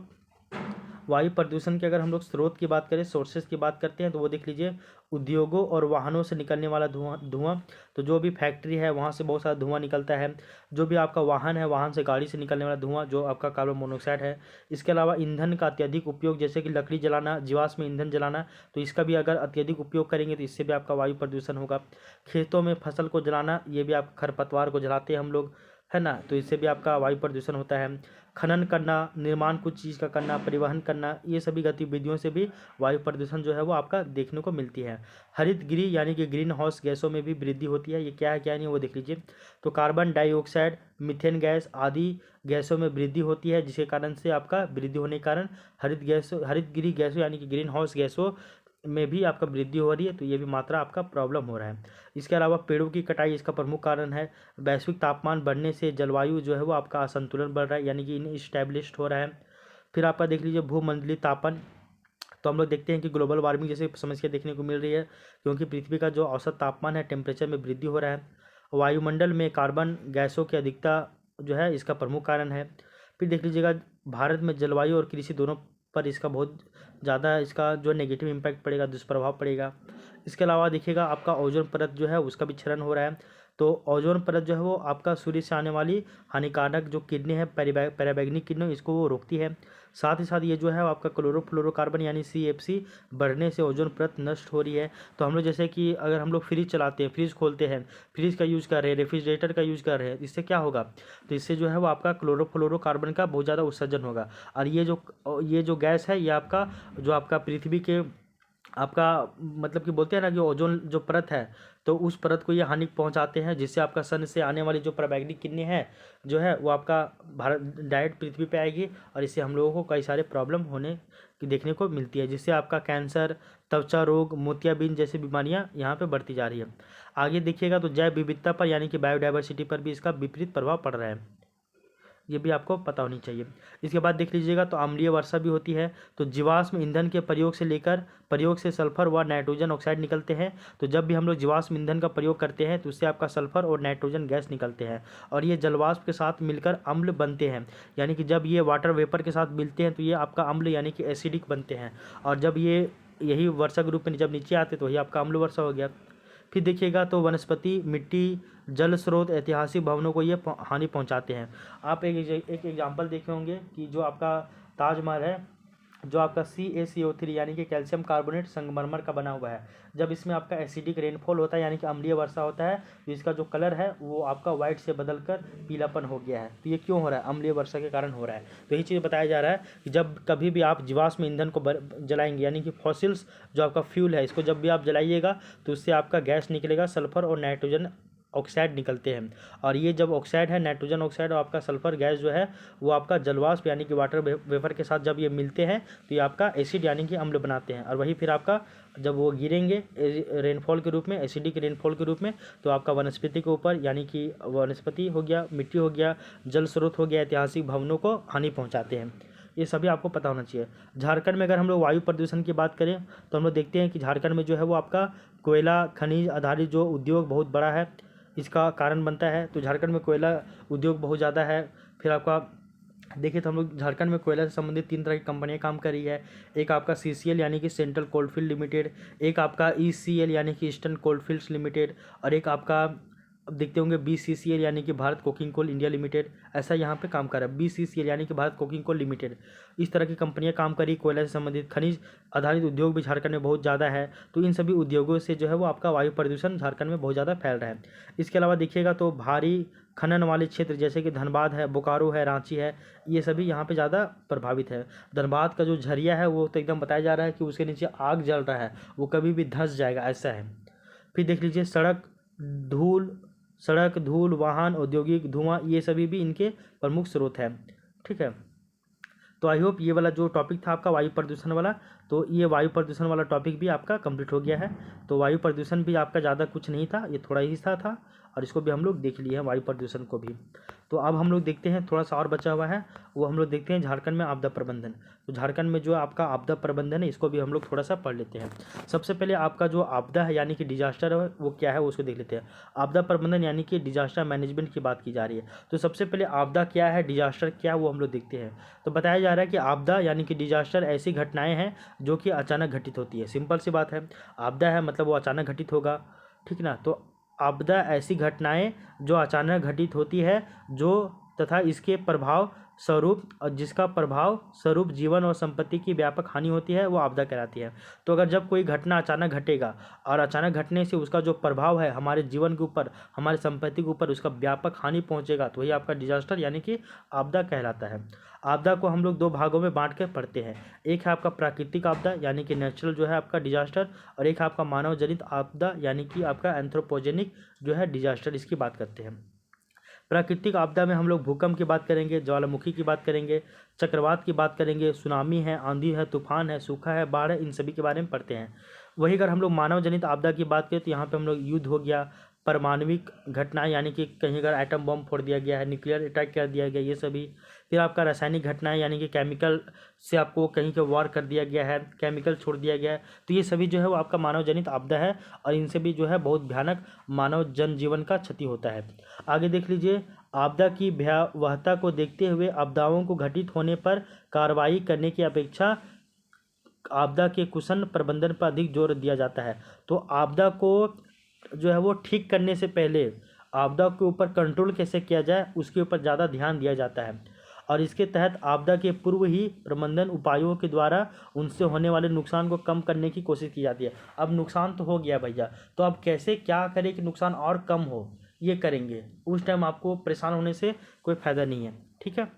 S1: वायु प्रदूषण के अगर हम लोग स्रोत की बात करें, सोर्सेज की बात करते हैं, तो वो देख लीजिए उद्योगों और वाहनों से निकलने वाला धुआं। तो जो भी फैक्ट्री है वहाँ से बहुत सारा धुआं निकलता है। जो भी आपका वाहन है, वाहन से गाड़ी से निकलने वाला धुआं जो आपका कार्बन मोनोऑक्साइड है। इसके अलावा ईंधन का अत्यधिक उपयोग, जैसे कि लकड़ी जलाना, जीवाश्म ईंधन जलाना, तो इसका भी अगर अत्यधिक उपयोग करेंगे तो इससे भी आपका वायु प्रदूषण होगा। खेतों में फसल को जलाना, ये भी आप खरपतवार को जलाते हैं हम लोग, है ना, तो इससे भी आपका वायु प्रदूषण होता है। खनन करना, निर्माण कुछ चीज़ का करना, परिवहन करना, ये सभी गतिविधियों से भी वायु प्रदूषण जो है वो आपका देखने को मिलती है। हरित गृह यानी कि ग्रीन हाउस गैसों में भी वृद्धि होती है। ये क्या है क्या नहीं वो देख लीजिए। तो कार्बन डाइऑक्साइड, मीथेन गैस आदि गैसों में वृद्धि होती है, जिसके कारण से आपका वृद्धि होने के कारण हरित गृह गैसों यानी कि ग्रीन हाउस गैसों में भी आपका वृद्धि हो रही है, तो ये भी मात्रा आपका प्रॉब्लम हो रहा है। इसके अलावा पेड़ों की कटाई इसका प्रमुख कारण है। वैश्विक तापमान बढ़ने से जलवायु जो है वो आपका असंतुलन बढ़ रहा है, यानी कि इनस्टेब्लिश्ड हो रहा है। फिर आपका देख लीजिए भूमंडलीय तापन, तो हम लोग देखते हैं कि ग्लोबल वार्मिंग जैसे समस्या देखने को मिल रही है, क्योंकि पृथ्वी का जो औसत तापमान है, टेम्परेचर में वृद्धि हो रहा है। वायुमंडल में कार्बन गैसों की अधिकता जो है इसका प्रमुख कारण है। फिर देख लीजिएगा भारत में जलवायु और कृषि दोनों पर इसका बहुत ज़्यादा इसका जो नेगेटिव इम्पैक्ट पड़ेगा, दुष्प्रभाव पड़ेगा। इसके अलावा देखिएगा आपका ओजोन परत जो है उसका भी क्षरण हो रहा है। तो ओजोन परत जो है वो आपका सूर्य से आने वाली हानिकारक जो किरणें हैं, पराबैंगनी किरणें, इसको वो रोकती है। साथ ही साथ ये जो है आपका क्लोरोफ्लोरोकार्बन यानी CFC बढ़ने से ओजोन परत नष्ट हो रही है। तो हम लोग जैसे कि अगर हम लोग फ्रिज चलाते हैं, फ्रिज खोलते हैं, फ्रिज का यूज़ कर रहे हैं, रेफ्रिजरेटर का यूज़ कर रहे हैं, इससे क्या होगा, तो इससे जो है वो आपका क्लोरोफ्लोरोकार्बन का बहुत ज़्यादा उत्सर्जन होगा। और ये जो गैस है ये आपका जो आपका पृथ्वी के आपका मतलब कि बोलते हैं ना कि ओजोन जो परत है, तो उस परत को ये हानि पहुंचाते हैं, जिससे आपका सन से आने वाली जो पराबैंगनी किरणें हैं जो है वो आपका भारत डायरेक्ट पृथ्वी पे आएगी, और इससे हम लोगों को कई सारे प्रॉब्लम होने की देखने को मिलती है, जिससे आपका कैंसर, त्वचा रोग, मोतियाबिंद जैसी बीमारियां यहाँ पे बढ़ती जा रही है। आगे देखिएगा तो जैव विविधता पर यानी कि बायोडाइवर्सिटी पर भी इसका विपरीत प्रभाव पड़ रहा है, ये भी आपको पता होनी चाहिए। इसके बाद देख लीजिएगा तो अम्लीय वर्षा भी होती है। तो जीवाश्म ईंधन के प्रयोग से सल्फर व नाइट्रोजन ऑक्साइड निकलते हैं। तो जब भी हम लोग जीवाश्म ईंधन का प्रयोग करते हैं तो उससे आपका सल्फर और नाइट्रोजन गैस निकलते हैं, और ये जलवाष्प के साथ मिलकर अम्ल बनते हैं, यानी कि जब ये वाटर वेपर के साथ मिलते हैं तो ये आपका अम्ल यानी कि एसिडिक बनते हैं, और जब ये यही वर्षा के रूप में जब नीचे आते तो ये आपका अम्ल वर्षा हो गया। फिर देखिएगा तो वनस्पति, मिट्टी, जल स्रोत, ऐतिहासिक भवनों को ये हानि पहुंचाते हैं। आप एक एग्जांपल देखे होंगे कि जो आपका ताजमहल है, जो आपका CaCO3 यानी कि कैल्शियम कार्बोनेट संगमरमर का बना हुआ है, जब इसमें आपका एसिडिक रेनफॉल होता है यानी कि अम्लीय वर्षा होता है, तो इसका जो कलर है वो आपका वाइट से बदलकर पीलापन हो गया है। तो ये क्यों हो रहा है, अम्लीय वर्षा के कारण हो रहा है। तो यही चीज़ बताया जा रहा है कि जब कभी भी आप जीवाश्म ईंधन को जलाएंगे, यानी कि फॉसिल्स जो आपका फ्यूल है, इसको जब भी आप जलाइएगा तो उससे आपका गैस निकलेगा, सल्फर और नाइट्रोजन ऑक्साइड निकलते हैं, और ये जब ऑक्साइड है, नाइट्रोजन ऑक्साइड और आपका सल्फर गैस जो है वो आपका जलवाष्प यानी कि वाटर वेपर के साथ जब ये मिलते हैं तो ये आपका एसिड यानी कि अम्ल बनाते हैं, और वही फिर आपका जब वो गिरेंगे रेनफॉल के रूप में, एसिडिक रेनफॉल के रूप में, तो आपका वनस्पति के ऊपर यानी कि वनस्पति हो गया, मिट्टी हो गया, जल स्रोत हो गया, ऐतिहासिक भवनों को हानि पहुँचाते हैं। ये सभी आपको पता होना चाहिए। झारखंड में अगर हम लोग वायु प्रदूषण की बात करें तो हम लोग देखते हैं कि झारखंड में जो है वो आपका कोयला खनिज आधारित जो उद्योग बहुत बड़ा है, इसका कारण बनता है। तो झारखंड में कोयला उद्योग बहुत ज़्यादा है। फिर आपका देखिए तो हम लोग झारखंड में कोयला से संबंधित 3 तरह की कंपनियां काम कर रही है। एक आपका CCL यानी कि सेंट्रल कोलफील्ड लिमिटेड, एक आपका ECL यानी कि ईस्टर्न कोलफील्ड्स लिमिटेड, और एक आपका अब देखते होंगे BCCL यानी कि Bharat coking coal India limited. ऐसा यहाँ पे काम कर रहा है BCCL यानी कि भारत कोकिंग कोल लिमिटेड। इस तरह की कंपनियां काम करी। कोयला से संबंधित खनिज आधारित उद्योग भी झारखंड में बहुत ज़्यादा है। तो इन सभी उद्योगों से जो है वो आपका वायु प्रदूषण झारखंड में बहुत ज़्यादा फैल रहा है। इसके अलावा देखिएगा तो भारी खनन वाले क्षेत्र जैसे कि धनबाद है, बोकारो है, रांची है, ये सभी यहाँ पे ज़्यादा प्रभावित है। धनबाद का जो झरिया है वो तो एकदम बताया जा रहा है कि उसके नीचे आग जल रहा है, वो कभी भी धंस जाएगा, ऐसा है। फिर देख लीजिए सड़क धूल, वाहन, औद्योगिक धुआं, ये सभी भी इनके प्रमुख स्रोत हैं। ठीक है, तो आई होप ये वाला जो टॉपिक था आपका वायु प्रदूषण वाला, तो ये वायु प्रदूषण वाला टॉपिक भी आपका कंप्लीट हो गया है। तो वायु प्रदूषण भी आपका ज़्यादा कुछ नहीं था, ये थोड़ा ही सा था और इसको भी हम लोग देख लिए हैं वायु प्रदूषण को भी। तो अब हम लोग देखते हैं, थोड़ा सा और बचा हुआ है, वो हम लोग देखते हैं झारखंड में आपदा प्रबंधन। तो झारखंड में जो आपका आपदा प्रबंधन है इसको भी हम लोग थोड़ा सा पढ़ लेते हैं। सबसे पहले आपका जो आपदा है यानी कि डिजास्टर है वो क्या है उसको देख लेते हैं। आपदा प्रबंधन यानी कि डिजास्टर मैनेजमेंट की बात की जा रही है। तो सबसे पहले आपदा क्या है, डिजास्टर क्या है, वो हम लोग देखते हैं। तो बताया जा रहा है कि आपदा यानी कि डिजास्टर ऐसी घटनाएं हैं जो कि अचानक घटित होती है। सिंपल सी बात है, आपदा है मतलब वो अचानक घटित होगा, ठीक ना। तो आपदा ऐसी घटनाएं जो अचानक घटित होती है जो तथा इसके प्रभाव स्वरूप और जिसका प्रभाव स्वरूप जीवन और संपत्ति की व्यापक हानि होती है वो आपदा कहलाती है। तो अगर जब कोई घटना अचानक घटेगा और अचानक घटने से उसका जो प्रभाव है हमारे जीवन के ऊपर, हमारी संपत्ति के ऊपर उसका व्यापक हानि पहुंचेगा, तो वही आपका डिजास्टर यानी कि आपदा कहलाता है। आपदा को हम लोग दो भागों में बांट कर पढ़ते हैं। एक है आपका प्राकृतिक आपदा यानी कि नेचुरल जो है आपका डिजास्टर, और एक है आपका मानव जनित आपदा यानी कि आपका एंथ्रोपोजेनिक जो है डिजास्टर, इसकी बात करते हैं। प्राकृतिक आपदा में हम लोग भूकंप की बात करेंगे, ज्वालामुखी की बात करेंगे, चक्रवात की बात करेंगे, सुनामी है, आंधी है, तूफान है, सूखा है, बाढ़ है, इन सभी के बारे में पढ़ते हैं। वही अगर हम लोग मानव जनित आपदा की बात करें तो यहाँ पे हम लोग युद्ध हो गया, परमाणविक घटनाएं यानी कि कहीं अगर एटम बम फोड़ दिया गया है, न्यूक्लियर अटैक कर दिया गया, ये सभी। फिर आपका रासायनिक घटनाएं यानी कि केमिकल से आपको कहीं के वार कर दिया गया है, केमिकल छोड़ दिया गया है, तो ये सभी जो है वो आपका मानव जनित आपदा है और इनसे भी जो है बहुत भयानक मानव जनजीवन का क्षति होता है। आगे देख लीजिए, आपदा की भयावहता को देखते हुए आपदाओं को घटित होने पर कार्रवाई करने की अपेक्षा आपदा के कुशल प्रबंधन पर अधिक जोर दिया जाता है। तो आपदा को जो है वो ठीक करने से पहले आपदा के ऊपर कंट्रोल कैसे किया जाए उसके ऊपर ज़्यादा ध्यान दिया जाता है, और इसके तहत आपदा के पूर्व ही प्रबंधन उपायों के द्वारा उनसे होने वाले नुकसान को कम करने की कोशिश की जाती है। अब नुकसान तो हो गया भैया, तो अब कैसे क्या करें कि नुकसान और कम हो, ये करेंगे। उस टाइम आपको परेशान होने से कोई फ़ायदा नहीं है, ठीक है।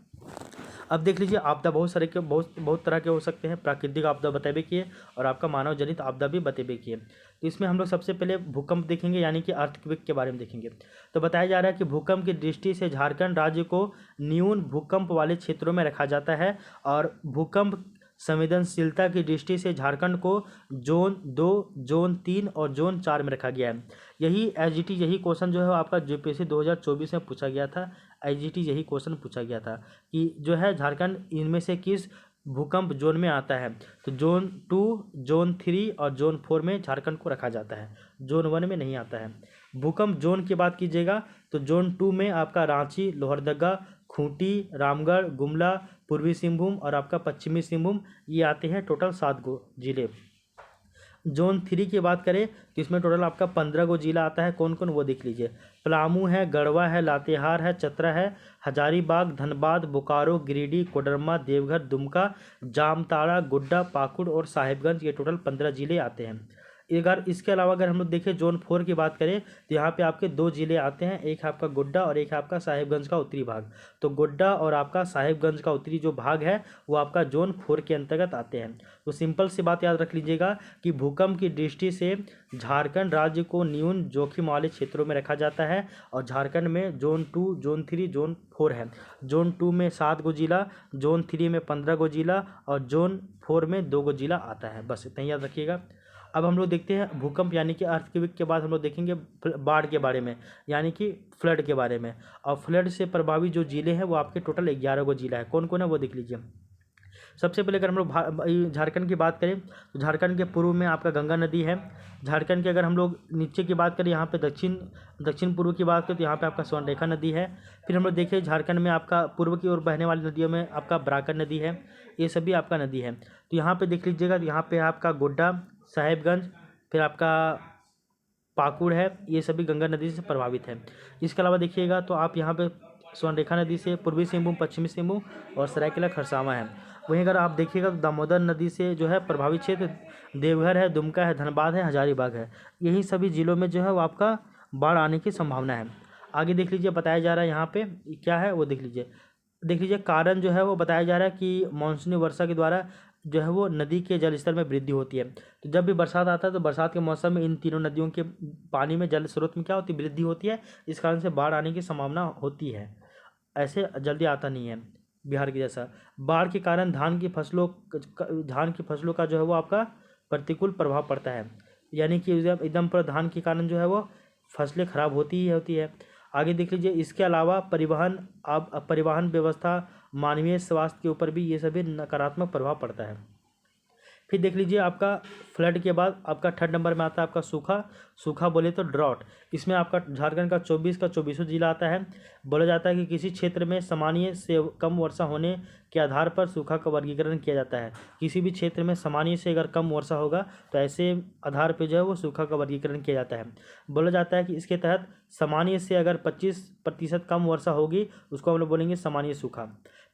S1: अब देख लीजिए, आपदा बहुत तरह के हो सकते हैं। प्राकृतिक आपदा बतेबे किए और आपका मानव जनित आपदा भी बतेबे किए। तो इसमें हम लोग सबसे पहले भूकंप देखेंगे यानी कि अर्थक्वेक के बारे में देखेंगे। तो बताया जा रहा है कि भूकंप की दृष्टि से झारखंड राज्य को न्यून भूकंप वाले क्षेत्रों में रखा जाता है, और भूकंप संवेदनशीलता की दृष्टि से झारखंड को जोन 2, जोन 3 और जोन 4 में रखा गया है। यही एसजीटी यही क्वेश्चन जो है आपका यूपीएससी 2024 में पूछा गया था। एसजीटी यही क्वेश्चन पूछा गया था कि जो है झारखंड इनमें से किस भूकंप जोन में आता है। तो जोन 2, जोन 3 और जोन 4 में झारखंड को रखा जाता है, जोन 1 में नहीं आता है। भूकंप जोन की बात कीजिएगा तो जोन 2 में आपका रांची, लोहरदगा, खूंटी, रामगढ़, गुमला, पूर्वी सिंहभूम और आपका पश्चिमी सिंहभूम, ये आते हैं टोटल 7 गो जिले। जोन 3 की बात करें तो इसमें टोटल आपका 15 गो जिला आता है। कौन कौन वो देख लीजिए, पलामू है, गढ़वा है, लातेहार है, चतरा है, हजारीबाग, धनबाद, बोकारो, गिरिडीह, कोडरमा, देवघर, दुमका, जामताड़ा, गोड्डा, पाकुड़ और साहिबगंज, ये टोटल 15 जिले आते हैं। अगर इसके अलावा अगर हम लोग देखें जोन 4 की बात करें तो यहाँ पे आपके 2 जिले आते हैं, एक है आपका गोड्डा और एक है आपका साहिबगंज का उत्तरी भाग। तो गोड्डा और आपका साहिबगंज का उत्तरी जो भाग है वो आपका जोन 4 के अंतर्गत आते हैं। तो सिंपल सी बात याद रख लीजिएगा कि भूकंप की दृष्टि से झारखंड राज्य को न्यून जोखिम वाले क्षेत्रों में रखा जाता है, और झारखंड में जोन 2, जोन 3, जोन 4 है। जोन 2 में 7 गो जिला, जोन 3 में 15 गो जिला और जोन 4 में 2 गो जिला आता है। बस इतना ही याद रखिएगा। अब हम लोग देखते हैं भूकंप यानी कि अर्थक्वेक के बाद हम लोग देखेंगे बाढ़ के बारे में यानी कि फ्लड के बारे में। और फ्लड से प्रभावित जो जिले हैं वो आपके टोटल 11 गो जिला है। कौन कौन है वो देख लीजिए। सबसे पहले अगर हम लोग झारखंड की बात करें तो झारखंड के पूर्व में आपका गंगा नदी है। झारखंड के अगर हम लोग नीचे की बात करें यहाँ पे दक्षिण पूर्व की बात करें तो यहाँ पे आपका स्वर्णरेखा नदी है। फिर हम लोग देखें झारखंड में आपका पूर्व की ओर बहने वाली नदियों में आपका बराकर नदी है, ये सभी आपका नदी है। तो यहाँ पे देख लीजिएगा, तो यहाँ पे आपका गोड्डा, साहेबगंज, फिर आपका पाकुड़ है, ये सभी गंगा नदी से प्रभावित है। इसके अलावा देखिएगा तो आप यहाँ पे स्वर्णरेखा नदी से पूर्वी सिंहभूम, पश्चिमी सिंहभूम और सरायकेला खरसावां है। वहीं अगर आप देखिएगा तो दामोदर नदी से जो है प्रभावित क्षेत्र देवघर है, दुमका है, धनबाद है, हजारीबाग है। यही सभी जिलों में जो है वो आपका बाढ़ आने की संभावना है। आगे देख लीजिए, बताया जा रहा है यहाँ पे क्या है वो देख लीजिए। कारण जो है वो बताया जा रहा है कि मानसूनी वर्षा के द्वारा जो है वो नदी के जल स्तर में वृद्धि होती है। तो जब भी बरसात आता है तो बरसात के मौसम में इन तीनों नदियों के पानी में जल स्रोत में क्या होती है, वृद्धि होती है। इस कारण से बाढ़ आने की संभावना होती है, ऐसे जल्दी आता नहीं है। बिहार के जैसा। बाढ़ के कारण धान की फसलों का जो है वो आपका प्रतिकूल प्रभाव पड़ता है, यानी कि एकदम पर धान के कारण जो है वो फसलें खराब होती ही होती है। आगे देख लीजिए, इसके अलावा परिवहन व्यवस्था, मानवीय स्वास्थ्य के ऊपर भी ये सभी नकारात्मक प्रभाव पड़ता है। फिर देख लीजिए, आपका फ्लड के बाद आपका थर्ड नंबर में आता है आपका सूखा बोले तो ड्रॉट। इसमें आपका झारखंड का 24वां जिला आता है। बोला जाता है कि किसी क्षेत्र में सामान्य से कम वर्षा होने के आधार पर सूखा का वर्गीकरण किया जाता है। किसी भी क्षेत्र में सामान्य से अगर कम वर्षा होगा तो ऐसे आधार पर जो है वो सूखा का वर्गीकरण किया जाता है। बोला जाता है कि इसके तहत सामान्य से अगर 25% कम वर्षा होगी उसको हम लोग बोलेंगे सामान्य सूखा।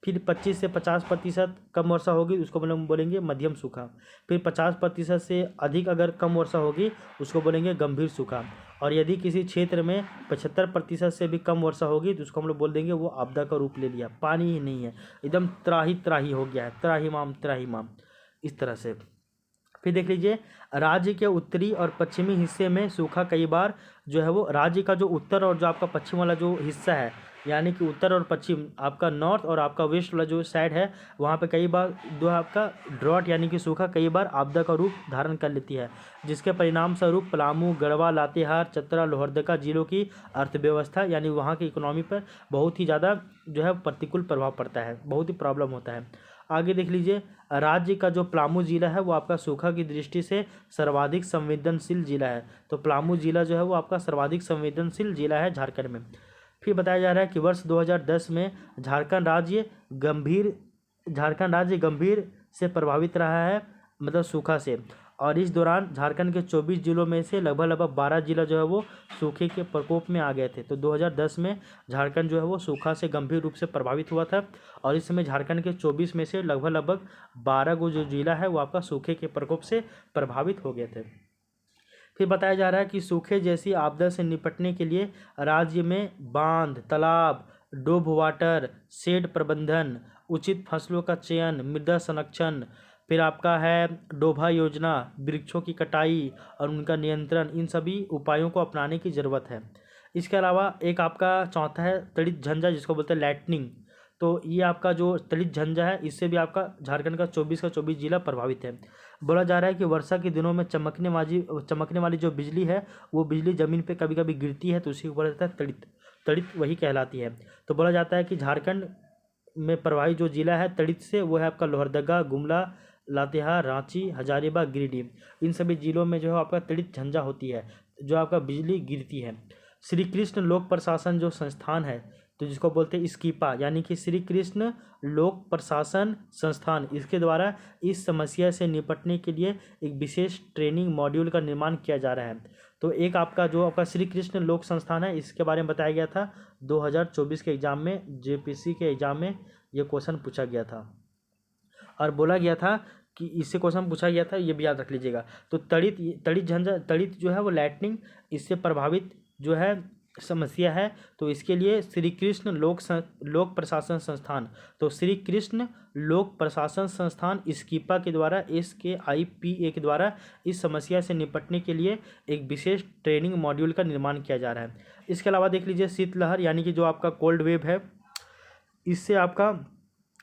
S1: फिर 25 से 50% कम वर्षा होगी उसको हम लोग बोलेंगे मध्यम सूखा। फिर 50% से अधिक अगर कम वर्षा होगी उसको बोलेंगे गंभीर सूखा। और यदि किसी क्षेत्र में 75% से भी कम वर्षा होगी तो उसको हम लोग बोल देंगे वो आपदा का रूप ले लिया, पानी ही नहीं है, एकदम त्राही हो गया है, त्राहीमाम इस तरह से। फिर देख लीजिए, राज्य के उत्तरी और पश्चिमी हिस्से में सूखा कई बार जो है वो राज्य का जो उत्तर और जो आपका पश्चिम वाला जो हिस्सा है, यानी कि उत्तर और पश्चिम, आपका नॉर्थ और आपका वेस्ट वाला जो साइड है, वहाँ पे कई बार जो आपका ड्रॉट यानी कि सूखा कई बार आपदा का रूप धारण कर लेती है, जिसके परिणाम स्वरूप पलामू, गढ़वा, लातेहार, चतरा, लोहरदगा जिलों की अर्थव्यवस्था यानी वहाँ की इकोनॉमी पर बहुत ही ज़्यादा जो है प्रतिकूल प्रभाव पड़ता है, बहुत ही प्रॉब्लम होता है। आगे देख लीजिए, राज्य का जो पलामू जिला है वो आपका सूखा की दृष्टि से सर्वाधिक संवेदनशील जिला है। तो पलामू जिला जो है वो आपका सर्वाधिक संवेदनशील जिला है झारखंड में। फिर बताया जा रहा है कि वर्ष 2010 में झारखंड राज्य गंभीर से प्रभावित रहा है, मतलब सूखा से। और इस दौरान झारखंड के 24 जिलों में से लगभग 12 जिला जो है वो सूखे के प्रकोप में आ गए थे। तो 2010 में झारखंड जो है वो सूखा से गंभीर रूप से प्रभावित हुआ था। और इस समय झारखंड के 24 में से लगभग 12 को जो जिला है वो आपका सूखे के प्रकोप से प्रभावित हो गए थे। फिर बताया जा रहा है कि सूखे जैसी आपदा से निपटने के लिए राज्य में बांध, तालाब, डोब वाटर, शेड प्रबंधन, उचित फसलों का चयन, मृदा संरक्षण, फिर आपका है डोभा योजना, वृक्षों की कटाई और उनका नियंत्रण, इन सभी उपायों को अपनाने की ज़रूरत है। इसके अलावा एक आपका चौथा है तड़ित झंझा, जिसको बोलते हैं लाइटनिंग। तो ये आपका जो तड़ित झंझा है, इससे भी आपका झारखंड का 24 जिला प्रभावित है। बोला जा रहा है कि वर्षा के दिनों में चमकने वाली जो बिजली है वो बिजली ज़मीन पे कभी कभी गिरती है, तो उसी को बोला जाता है तड़ित वही कहलाती है। तो बोला जाता है कि झारखंड में प्रभावित जो जिला है तड़ित से वो है आपका लोहरदगा, गुमला, लातेहार, रांची, हजारीबाग, गिरिडीह। इन सभी जिलों में जो है आपका तड़ित झंझा होती है, जो आपका बिजली गिरती है। श्री कृष्ण लोक प्रशासन जो संस्थान है, तो जिसको बोलते हैं स्कीपा, यानी कि श्री कृष्ण लोक प्रशासन संस्थान, इसके द्वारा इस समस्या से निपटने के लिए एक विशेष ट्रेनिंग मॉड्यूल का निर्माण किया जा रहा है। तो एक आपका जो आपका श्री कृष्ण लोक संस्थान है, इसके बारे में बताया गया था 2024 के एग्ज़ाम में, जेपीसी के एग्ज़ाम में ये क्वेश्चन पूछा गया था और बोला गया था कि इससे क्वेश्चन पूछा गया था, ये भी याद रख लीजिएगा। तो तड़ित झंझा, तड़ित जो है वो लाइटनिंग इससे प्रभावित जो है समस्या है, तो इसके लिए श्री कृष्ण लोक प्रशासन संस्थान, तो श्री कृष्ण लोक प्रशासन संस्थान स्कीपा के द्वारा SKIPA के द्वारा इस समस्या से निपटने के लिए एक विशेष ट्रेनिंग मॉड्यूल का निर्माण किया जा रहा है। इसके अलावा देख लीजिए, शीतलहर यानी कि जो आपका कोल्ड वेव है, इससे आपका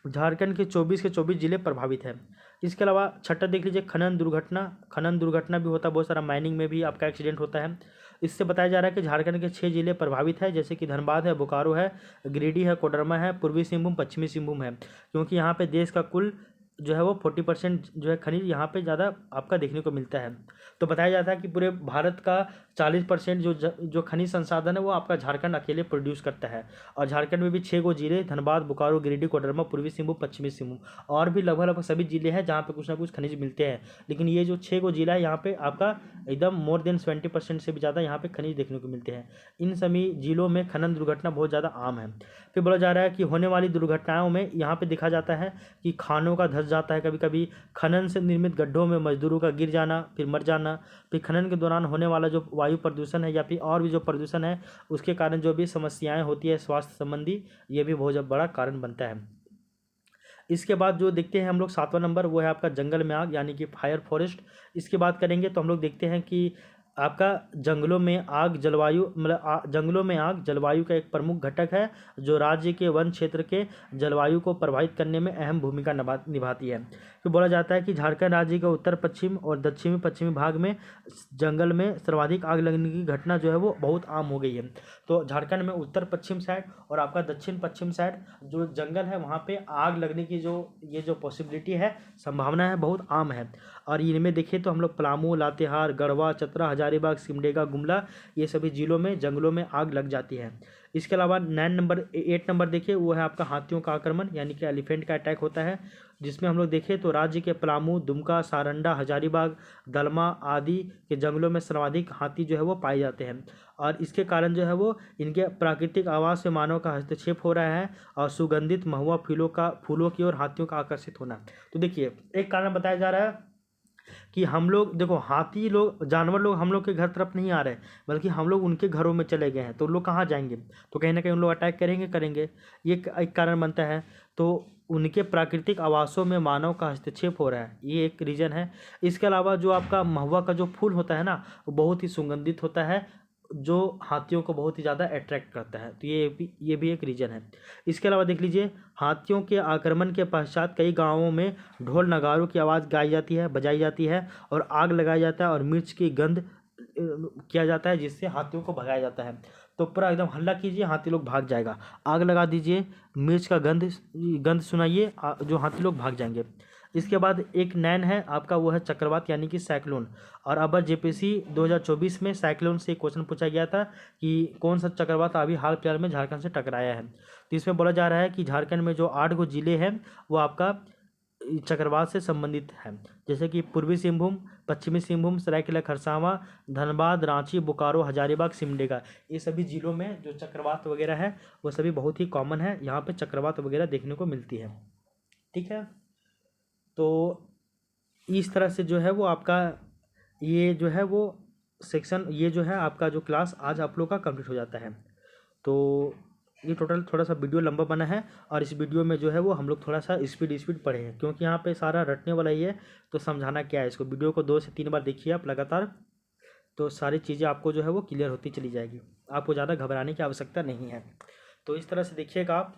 S1: झारखंड के 24 जिले प्रभावित हैं। इसके अलावा छठा देख लीजिए, खनन दुर्घटना भी होता है, बहुत सारा माइनिंग में भी आपका एक्सीडेंट होता है। इससे बताया जा रहा है कि झारखंड के 6 जिले प्रभावित है, जैसे कि धनबाद है, बोकारो है, गिरिडीह है, कोडरमा है, पूर्वी सिंहभूम, पश्चिमी सिंहभूम है, क्योंकि यहाँ पे देश का कुल जो है वो 40% जो है खनिज यहाँ पे ज़्यादा आपका देखने को मिलता है। तो बताया जाता है कि पूरे भारत का 40% जो खनिज संसाधन है वो आपका झारखंड अकेले प्रोड्यूस करता है। और झारखंड में भी 6 गो जिले, धनबाद, बोकारो, गिरिडीह, कोडरमा, पूर्वी सिंहभूम, पश्चिमी सिंहभूम, और भी लगभग सभी जिले हैं जहाँ पे कुछ ना कुछ खनिज मिलते हैं। लेकिन ये जो 6 गो जिला है, यहाँ पे आपका एकदम मोर देन 70% से भी ज़्यादा यहाँ पे खनिज देखने को मिलते हैं। इन सभी जिलों में खनन दुर्घटना बहुत ज़्यादा आम है। फिर बोला जा रहा है कि होने वाली दुर्घटनाओं में यहाँ पे देखा जाता है कि खानों का धस जाता है, कभी कभी खनन से निर्मित गड्ढों में मजदूरों का गिर जाना, फिर मर जाना, फिर खनन के दौरान होने वाला जो वायु प्रदूषण है या फिर और भी जो प्रदूषण है उसके कारण जो भी समस्याएं होती है स्वास्थ्य संबंधी, ये भी बहुत बड़ा कारण बनता है। इसके बाद जो देखते हैं हम लोग 7वां नंबर, वो है आपका जंगल में आग यानी कि फायर फॉरेस्ट। इसके बात करेंगे तो हम लोग देखते हैं कि आपका जंगलों में आग जलवायु मतलब जंगलों में आग जलवायु का एक प्रमुख घटक है जो राज्य के वन क्षेत्र के जलवायु को प्रभावित करने में अहम भूमिका निभाती है। तो बोला जाता है कि झारखंड राज्य के उत्तर पश्चिम और दक्षिणी पश्चिमी भाग में जंगल में सर्वाधिक आग लगने की घटना जो है वो बहुत आम हो गई है। तो झारखंड में उत्तर पश्चिम साइड और आपका दक्षिण पश्चिम साइड जो जंगल है वहाँ पे आग लगने की जो पॉसिबिलिटी है, संभावना है, बहुत आम है। और इनमें देखिए तो हम लोग पलामू, लातेहार, गढ़वा, चतरा, हजारीबाग, सिमडेगा, गुमला, ये सभी जिलों में जंगलों में आग लग जाती है। इसके अलावा 8 नंबर देखिए वो है आपका हाथियों का आक्रमण यानी कि एलिफेंट का अटैक होता है, जिसमें हम लोग देखें तो राज्य के पलामू, दुमका, सारंडा, हजारीबाग, दलमा आदि के जंगलों में सर्वाधिक हाथी जो है वो पाए जाते हैं। और इसके कारण जो है वो इनके प्राकृतिक आवास में मानव का हस्तक्षेप हो रहा है और सुगंधित महुआ फूलों की ओर हाथियों का आकर्षित होना। तो देखिए एक कारण बताया जा रहा है कि हम लोग देखो हाथी लोग जानवर लोग हम लोग के घर तरफ नहीं आ रहे, बल्कि हम लोग उनके घरों में चले गए हैं, तो लोग कहाँ जाएंगे, तो कहीं ना कहीं उन लोग अटैक करेंगे। ये एक कारण बनता है। तो उनके प्राकृतिक आवासों में मानव का हस्तक्षेप हो रहा है, ये एक रीज़न है। इसके अलावा जो आपका महुआ का जो फूल होता है ना, वो बहुत ही सुगंधित होता है जो हाथियों को बहुत ही ज़्यादा अट्रैक्ट करता है, तो ये भी एक रीज़न है। इसके अलावा देख लीजिए हाथियों के आक्रमण के पश्चात कई गांवों में ढोल नगारों की आवाज़ बजाई जाती है और आग लगाया जाता है और मिर्च की गंध किया जाता है, जिससे हाथियों को भगाया जाता है। तो पूरा एकदम हल्ला कीजिए, हाथी लोग भाग जाएगा। आग लगा दीजिए, मिर्च का गंध सुनाइए, जो हाथी लोग भाग जाएंगे। इसके बाद एक नैन है आपका, वो है चक्रवात यानी कि साइक्लोन। और अब जेपीसी 2024 में साइक्लोन से क्वेश्चन पूछा गया था कि कौन सा चक्रवात अभी हाल फिलहाल में झारखंड से टकराया है। तो इसमें बोला जा रहा है कि झारखंड में जो 8 गो जिले हैं वो आपका चक्रवात से संबंधित है, जैसे कि पूर्वी सिंहभूम, पश्चिमी सिंहभूम, सरायकेला खरसावां, धनबाद, रांची, बोकारो, हजारीबाग, सिमडेगा, ये सभी जिलों में जो चक्रवात वगैरह है वो सभी बहुत ही कॉमन है, यहाँ पे चक्रवात वगैरह देखने को मिलती है। ठीक है, तो इस तरह से जो है वो आपका ये जो है वो सेक्शन, ये जो है आपका जो क्लास आज आप लोग का कंप्लीट हो जाता है। तो ये टोटल थोड़ा सा वीडियो लंबा बना है और इस वीडियो में जो है वो हम लोग थोड़ा सा स्पीड पढ़े हैं, क्योंकि यहाँ पे सारा रटने वाला ही है, तो समझाना क्या है इसको। वीडियो को 2 से 3 बार देखिए आप लगातार, तो सारी चीज़ें आपको जो है वो क्लियर होती चली जाएगी, आपको ज़्यादा घबराने की आवश्यकता नहीं है। तो इस तरह से देखिएगा आप।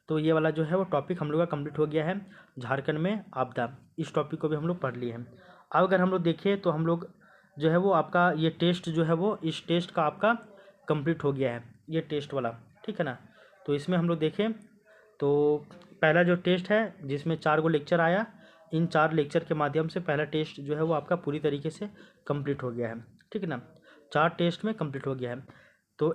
S1: तो ये वाला जो है वो टॉपिक हम लोग का कंप्लीट हो गया है, झारखंड में आपदा, इस टॉपिक को भी हम लोग पढ़ लिए हैं। अब अगर हम लोग देखें तो हम लोग जो है वो आपका ये टेस्ट जो है वो इस टेस्ट का आपका कंप्लीट हो गया है, ये टेस्ट वाला, ठीक है ना। तो इसमें हम लोग देखें तो पहला जो टेस्ट है जिसमें 4 गो लेक्चर आया, इन 4 लेक्चर के माध्यम से पहला टेस्ट जो है वो आपका पूरी तरीके से कंप्लीट हो गया है, ठीक है ना। 4 टेस्ट में कंप्लीट हो गया है। तो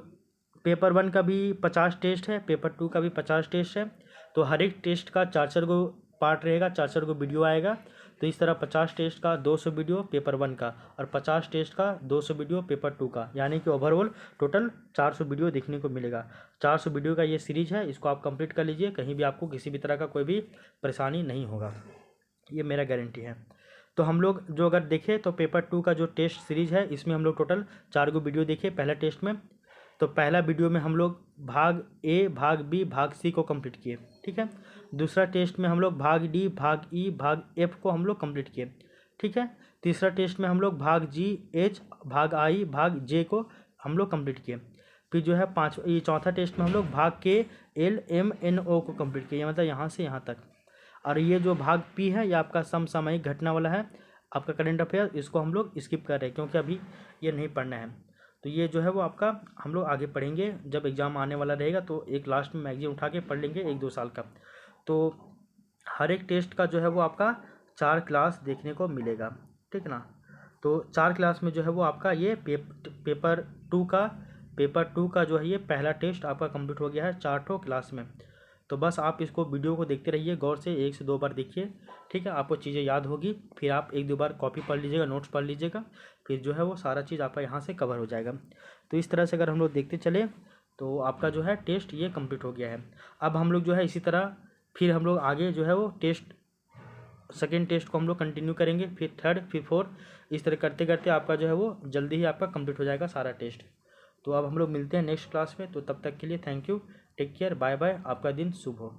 S1: पेपर 1 का भी 50 टेस्ट है, पेपर 2 का भी 50 टेस्ट है। तो हर एक टेस्ट का 4 गो पार्ट रहेगा, 4 गो वीडियो आएगा। तो इस तरह 50 टेस्ट का 200 वीडियो पेपर 1 का और 50 टेस्ट का 200 वीडियो पेपर 2 का, यानी कि ओवरऑल टोटल 400 वीडियो देखने को मिलेगा। 400 वीडियो का ये सीरीज है, इसको आप कंप्लीट कर लीजिए, कहीं भी आपको किसी भी तरह का कोई भी परेशानी नहीं होगा, ये मेरा गारंटी है। तो हम लोग जो अगर देखें तो पेपर 2 का जो टेस्ट सीरीज है इसमें हम लोग टोटल 4 गो वीडियो देखे पहला टेस्ट में। तो पहला वीडियो में हम लोग भाग ए, भाग बी, भाग सी को कंप्लीट किए, ठीक है। दूसरा टेस्ट में हम लोग भाग डी, भाग ई, भाग एफ को हम लोग कंप्लीट किए, ठीक है। तीसरा टेस्ट में हम लोग भाग जी, एच, भाग आई, भाग जे को हम लोग कंप्लीट किए। फिर जो है ये चौथा टेस्ट में हम लोग भाग के, एल, एम, एन, ओ को कंप्लीट किए, मतलब यहाँ से यहाँ तक। और ये जो भाग पी है ये आपका समसामयिक घटना वाला है, आपका करंट अफेयर, इसको हम लोग स्किप कर रहे हैं क्योंकि अभी ये नहीं पढ़ना है। तो ये जो है वो आपका हम लोग आगे पढ़ेंगे जब एग्ज़ाम आने वाला रहेगा, तो एक लास्ट में मैगजीन उठा के पढ़ लेंगे 1-2 साल का। तो हर एक टेस्ट का जो है वो आपका 4 क्लास देखने को मिलेगा, ठीक है ना। तो 4 क्लास में जो है वो आपका ये पेपर 2 का जो है ये पहला टेस्ट आपका कंप्लीट हो गया है 4 क्लास में। तो बस आप इसको वीडियो को देखते रहिए गौर से, 1 से 2 बार देखिए, ठीक है, आपको चीज़ें याद होगी। फिर आप 1-2 बार कॉपी पढ़ लीजिएगा, नोट्स पढ़ लीजिएगा, फिर जो है वो सारा चीज़ आपका यहाँ से कवर हो जाएगा। तो इस तरह से अगर हम लोग देखते चले तो आपका जो है टेस्ट ये कंप्लीट हो गया है। अब हम लोग जो है इसी तरह फिर हम लोग आगे जो है वो सेकेंड टेस्ट को हम लोग कंटिन्यू करेंगे, फिर थर्ड, फिर फोर्थ, इस तरह करते करते आपका जो है वो जल्दी ही आपका कंप्लीट हो जाएगा सारा टेस्ट। तो अब हम लोग मिलते हैं नेक्स्ट क्लास में, तो तब तक के लिए thank you, take care, bye bye, आपका दिन शुभ हो।